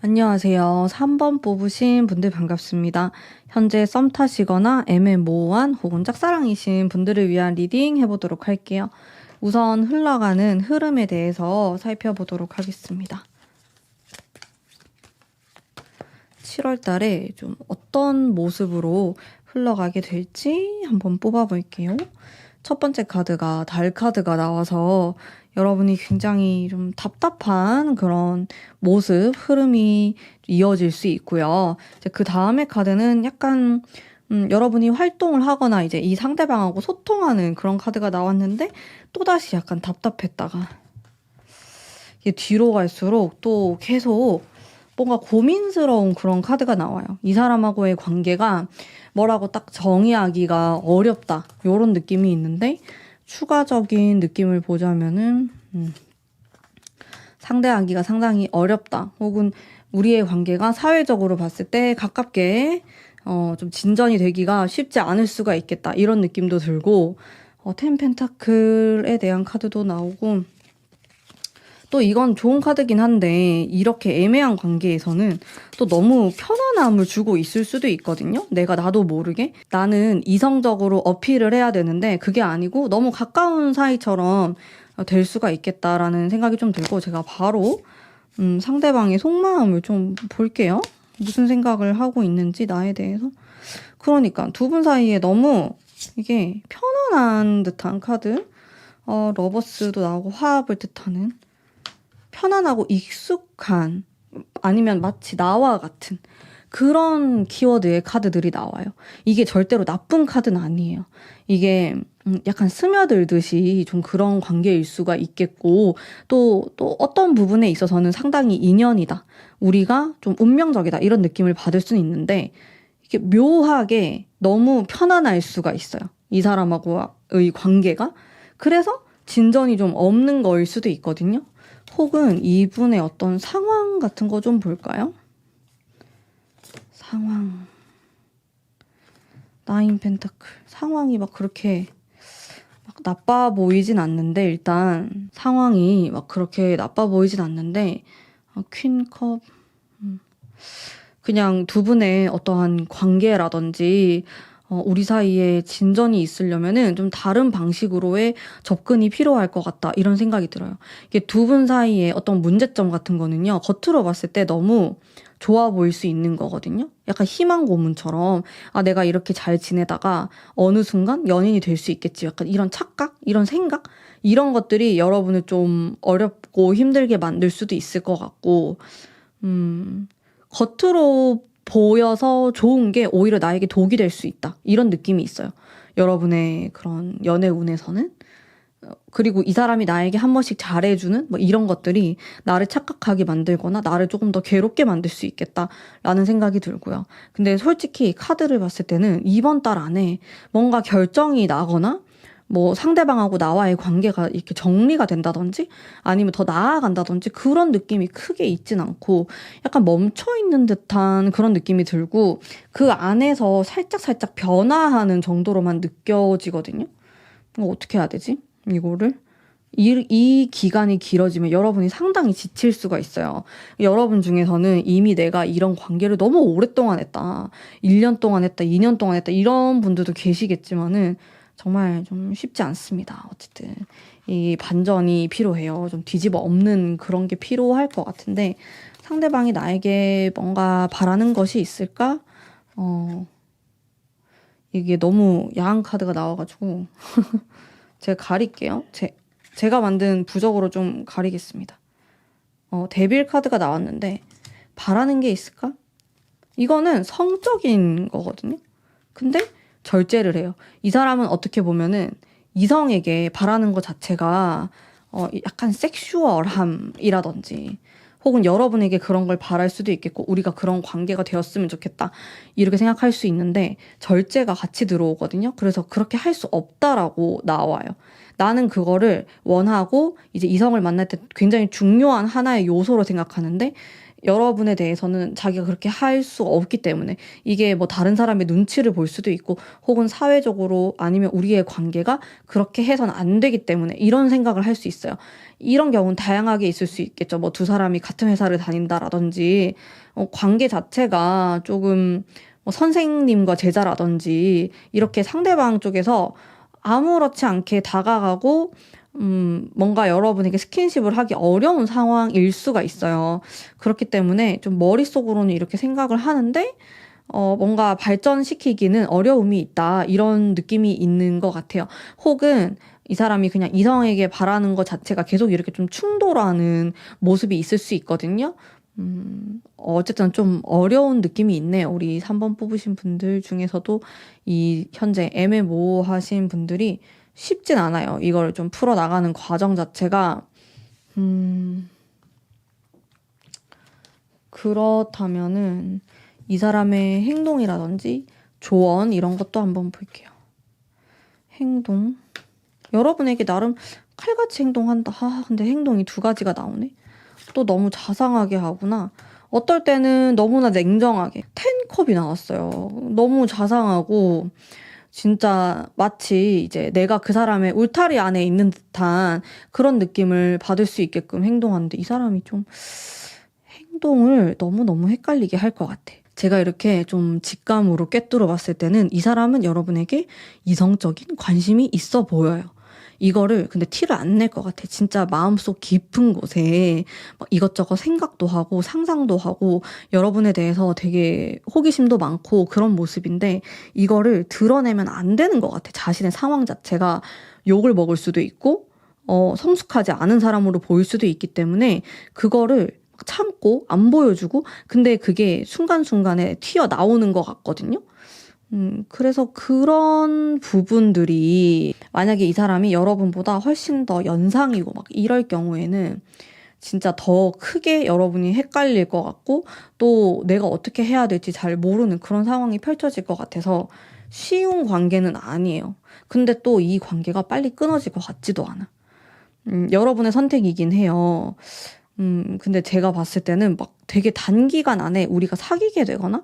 안녕하세요. 3번 뽑으신 분들 반갑습니다. 현재 썸 타시거나 애매모호한 혹은 짝사랑이신 분들을 위한 리딩 해보도록 할게요. 우선 흘러가는 흐름에 대해서 살펴보도록 하겠습니다. 7월 달에 좀 어떤 모습으로 흘러가게 될지 한번 뽑아볼게요. 첫 번째 카드가 달 카드가 나와서 여러분이 굉장히 좀 답답한 그런 모습, 흐름이 이어질 수 있고요. 이제 그 다음에 카드는 약간 여러분이 활동을 하거나 이제 이 상대방하고 소통하는 그런 카드가 나왔는데 또다시 약간 답답했다가 이게 뒤로 갈수록 또 계속 뭔가 고민스러운 그런 카드가 나와요. 이 사람하고의 관계가 뭐라고 딱 정의하기가 어렵다. 이런 느낌이 있는데 추가적인 느낌을 보자면은 상대하기가 상당히 어렵다. 혹은 우리의 관계가 사회적으로 봤을 때 가깝게 좀 진전이 되기가 쉽지 않을 수가 있겠다. 이런 느낌도 들고 텐 펜타클에 대한 카드도 나오고 또 이건 좋은 카드긴 한데 이렇게 애매한 관계에서는 또 너무 편안함을 주고 있을 수도 있거든요. 나도 모르게 나는 이성적으로 어필을 해야 되는데 그게 아니고 너무 가까운 사이처럼 될 수가 있겠다라는 생각이 좀 들고 제가 바로 상대방의 속마음을 좀 볼게요. 무슨 생각을 하고 있는지 나에 대해서. 그러니까 두 분 사이에 너무 이게 편안한 듯한 카드 러버스도 나오고 화합을 뜻하는 편안하고 익숙한 아니면 마치 나와 같은 그런 키워드의 카드들이 나와요. 이게 절대로 나쁜 카드는 아니에요. 이게 약간 스며들듯이 좀 그런 관계일 수가 있겠고 또 어떤 부분에 있어서는 상당히 인연이다. 우리가 좀 운명적이다. 이런 느낌을 받을 수는 있는데 이게 묘하게 너무 편안할 수가 있어요. 이 사람하고의 관계가. 그래서 진전이 좀 없는 거일 수도 있거든요. 혹은 이분의 어떤 상황 같은 거 좀 볼까요? 상황. 나인 펜타클. 상황이 막 그렇게 막 나빠 보이진 않는데 일단 상황이 막 그렇게 나빠 보이진 않는데 퀸컵 그냥 두 분의 어떠한 관계라든지 우리 사이에 진전이 있으려면은 좀 다른 방식으로의 접근이 필요할 것 같다 이런 생각이 들어요. 이게 두 분 사이에 어떤 문제점 같은 거는요 겉으로 봤을 때 너무 좋아 보일 수 있는 거거든요. 약간 희망 고문처럼 내가 이렇게 잘 지내다가 어느 순간 연인이 될 수 있겠지. 약간 이런 착각, 이런 생각 이런 것들이 여러분을 좀 어렵고 힘들게 만들 수도 있을 것 같고 겉으로 보여서 좋은 게 오히려 나에게 독이 될 수 있다. 이런 느낌이 있어요. 여러분의 그런 연애 운에서는. 그리고 이 사람이 나에게 한 번씩 잘해주는 뭐 이런 것들이 나를 착각하게 만들거나 나를 조금 더 괴롭게 만들 수 있겠다라는 생각이 들고요. 근데 솔직히 카드를 봤을 때는 이번 달 안에 뭔가 결정이 나거나 뭐 상대방하고 나와의 관계가 이렇게 정리가 된다든지 아니면 더 나아간다든지 그런 느낌이 크게 있진 않고 약간 멈춰있는 듯한 그런 느낌이 들고 그 안에서 살짝 변화하는 정도로만 느껴지거든요. 어떻게 해야 되지? 이거를? 이 기간이 길어지면 여러분이 상당히 지칠 수가 있어요. 여러분 중에서는 이미 내가 이런 관계를 너무 오랫동안 했다. 1년 동안 했다. 2년 동안 했다. 이런 분들도 계시겠지만은 정말 좀 쉽지 않습니다. 어쨌든 이 반전이 필요해요. 좀 뒤집어 엎는 그런 게 필요할 것 같은데 상대방이 나에게 뭔가 바라는 것이 있을까? 이게 너무 야한 카드가 나와가지고 제가 가릴게요. 제가 만든 부적으로 좀 가리겠습니다. 데빌 카드가 나왔는데 바라는 게 있을까? 이거는 성적인 거거든요. 근데 절제를 해요. 이 사람은 어떻게 보면은 이성에게 바라는 것 자체가 약간 섹슈얼함이라든지 혹은 여러분에게 그런 걸 바랄 수도 있겠고 우리가 그런 관계가 되었으면 좋겠다 이렇게 생각할 수 있는데 절제가 같이 들어오거든요. 그래서 그렇게 할 수 없다라고 나와요. 나는 그거를 원하고 이제 이성을 만날 때 굉장히 중요한 하나의 요소로 생각하는데 여러분에 대해서는 자기가 그렇게 할 수 없기 때문에 이게 뭐 다른 사람의 눈치를 볼 수도 있고 혹은 사회적으로 아니면 우리의 관계가 그렇게 해서는 안 되기 때문에 이런 생각을 할 수 있어요. 이런 경우는 다양하게 있을 수 있겠죠. 뭐 두 사람이 같은 회사를 다닌다라든지 관계 자체가 조금 뭐 선생님과 제자라든지 이렇게 상대방 쪽에서 아무렇지 않게 다가가고 뭔가 여러분에게 스킨십을 하기 어려운 상황일 수가 있어요. 그렇기 때문에 좀 머릿속으로는 이렇게 생각을 하는데 뭔가 발전시키기는 어려움이 있다. 이런 느낌이 있는 것 같아요. 혹은 이 사람이 그냥 이성에게 바라는 것 자체가 계속 이렇게 좀 충돌하는 모습이 있을 수 있거든요. 어쨌든 좀 어려운 느낌이 있네요. 우리 3번 뽑으신 분들 중에서도 이 현재 애매모호하신 분들이 쉽진 않아요. 이걸 좀 풀어나가는 과정 자체가. 그렇다면은 이 사람의 행동이라든지 조언 이런 것도 한번 볼게요. 행동. 여러분에게 나름 칼같이 행동한다. 근데 행동이 두 가지가 나오네. 또 너무 자상하게 하구나. 어떨 때는 너무나 냉정하게. 10컵이 나왔어요. 너무 자상하고 진짜 마치 이제 내가 그 사람의 울타리 안에 있는 듯한 그런 느낌을 받을 수 있게끔 행동하는데 이 사람이 좀 행동을 너무너무 헷갈리게 할 것 같아. 제가 이렇게 좀 직감으로 꿰뚫어 봤을 때는 이 사람은 여러분에게 이성적인 관심이 있어 보여요. 이거를 근데 티를 안 낼 것 같아. 진짜 마음속 깊은 곳에 막 이것저것 생각도 하고 상상도 하고 여러분에 대해서 되게 호기심도 많고 그런 모습인데 이거를 드러내면 안 되는 것 같아. 자신의 상황 자체가 욕을 먹을 수도 있고 성숙하지 않은 사람으로 보일 수도 있기 때문에 그거를 참고 안 보여주고 근데 그게 순간순간에 튀어나오는 것 같거든요. 그래서 그런 부분들이 만약에 이 사람이 여러분보다 훨씬 더 연상이고 막 이럴 경우에는 진짜 더 크게 여러분이 헷갈릴 것 같고 또 내가 어떻게 해야 될지 잘 모르는 그런 상황이 펼쳐질 것 같아서 쉬운 관계는 아니에요. 근데 또 이 관계가 빨리 끊어질 것 같지도 않아. 여러분의 선택이긴 해요. 근데 제가 봤을 때는 막 되게 단기간 안에 우리가 사귀게 되거나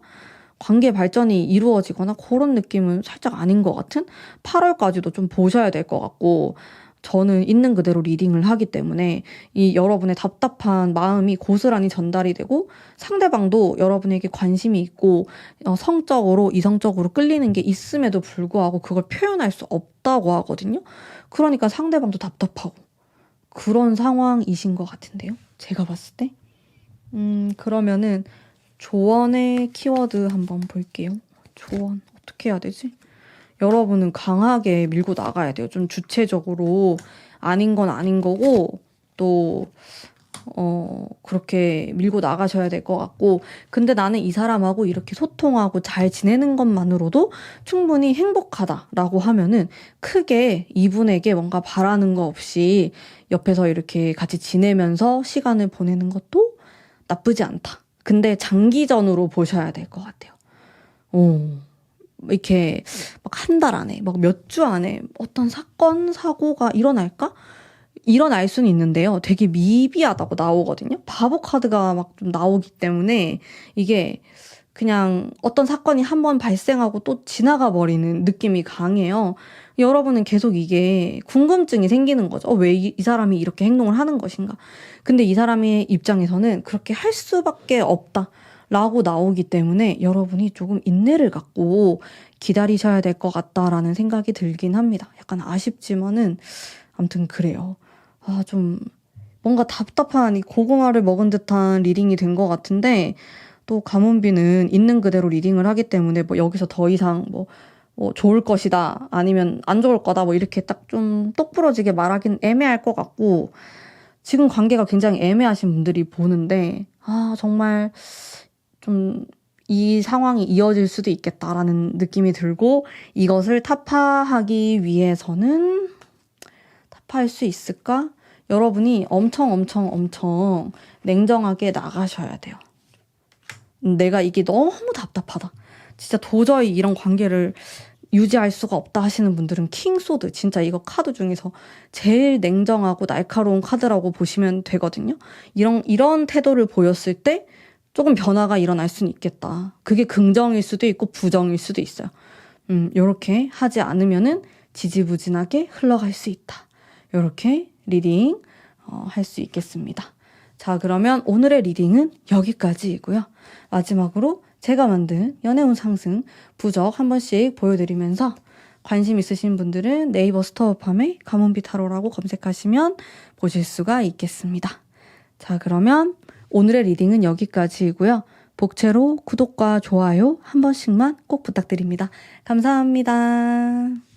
관계 발전이 이루어지거나 그런 느낌은 살짝 아닌 것 같은 8월까지도 좀 보셔야 될 것 같고, 저는 있는 그대로 리딩을 하기 때문에 이 여러분의 답답한 마음이 고스란히 전달이 되고 상대방도 여러분에게 관심이 있고 성적으로 이성적으로 끌리는 게 있음에도 불구하고 그걸 표현할 수 없다고 하거든요. 그러니까 상대방도 답답하고 그런 상황이신 것 같은데요. 제가 봤을 때. 그러면은 조언의 키워드 한번 볼게요. 조언 어떻게 해야 되지? 여러분은 강하게 밀고 나가야 돼요. 좀 주체적으로 아닌 건 아닌 거고 또 그렇게 밀고 나가셔야 될 것 같고, 근데 나는 이 사람하고 이렇게 소통하고 잘 지내는 것만으로도 충분히 행복하다라고 하면은 크게 이분에게 뭔가 바라는 거 없이 옆에서 이렇게 같이 지내면서 시간을 보내는 것도 나쁘지 않다. 근데 장기전으로 보셔야 될 것 같아요. 이렇게 막 한 달 안에, 막 몇 주 안에 어떤 사건, 사고가 일어날까? 일어날 수는 있는데요. 되게 미비하다고 나오거든요. 바보 카드가 막 좀 나오기 때문에 이게 그냥 어떤 사건이 한번 발생하고 또 지나가 버리는 느낌이 강해요. 여러분은 계속 이게 궁금증이 생기는 거죠. 왜 이 사람이 이렇게 행동을 하는 것인가? 근데 이 사람의 입장에서는 그렇게 할 수밖에 없다. 라고 나오기 때문에 여러분이 조금 인내를 갖고 기다리셔야 될 것 같다라는 생각이 들긴 합니다. 약간 아쉽지만은 아무튼 그래요. 좀 뭔가 답답한 이 고구마를 먹은 듯한 리딩이 된 것 같은데, 또 가문비는 있는 그대로 리딩을 하기 때문에 뭐 여기서 더 이상 뭐 좋을 것이다 아니면 안 좋을 거다 뭐 이렇게 딱 좀 똑부러지게 말하긴 애매할 것 같고, 지금 관계가 굉장히 애매하신 분들이 보는데 정말 좀 이 상황이 이어질 수도 있겠다라는 느낌이 들고, 이것을 타파하기 위해서는 타파할 수 있을까? 여러분이 엄청 냉정하게 나가셔야 돼요. 내가 이게 너무 답답하다. 진짜 도저히 이런 관계를 유지할 수가 없다 하시는 분들은 킹소드, 진짜 이거 카드 중에서 제일 냉정하고 날카로운 카드라고 보시면 되거든요. 이런 태도를 보였을 때 조금 변화가 일어날 수는 있겠다. 그게 긍정일 수도 있고 부정일 수도 있어요. 요렇게 하지 않으면은 지지부진하게 흘러갈 수 있다. 요렇게 리딩 할 수 있겠습니다. 자, 그러면 오늘의 리딩은 여기까지이고요. 마지막으로 제가 만든 연애운 상승 부적 한 번씩 보여드리면서, 관심 있으신 분들은 네이버 스토어팜에 가문비 타로라고 검색하시면 보실 수가 있겠습니다. 자, 그러면 오늘의 리딩은 여기까지이고요. 복채로 구독과 좋아요 한 번씩만 꼭 부탁드립니다. 감사합니다.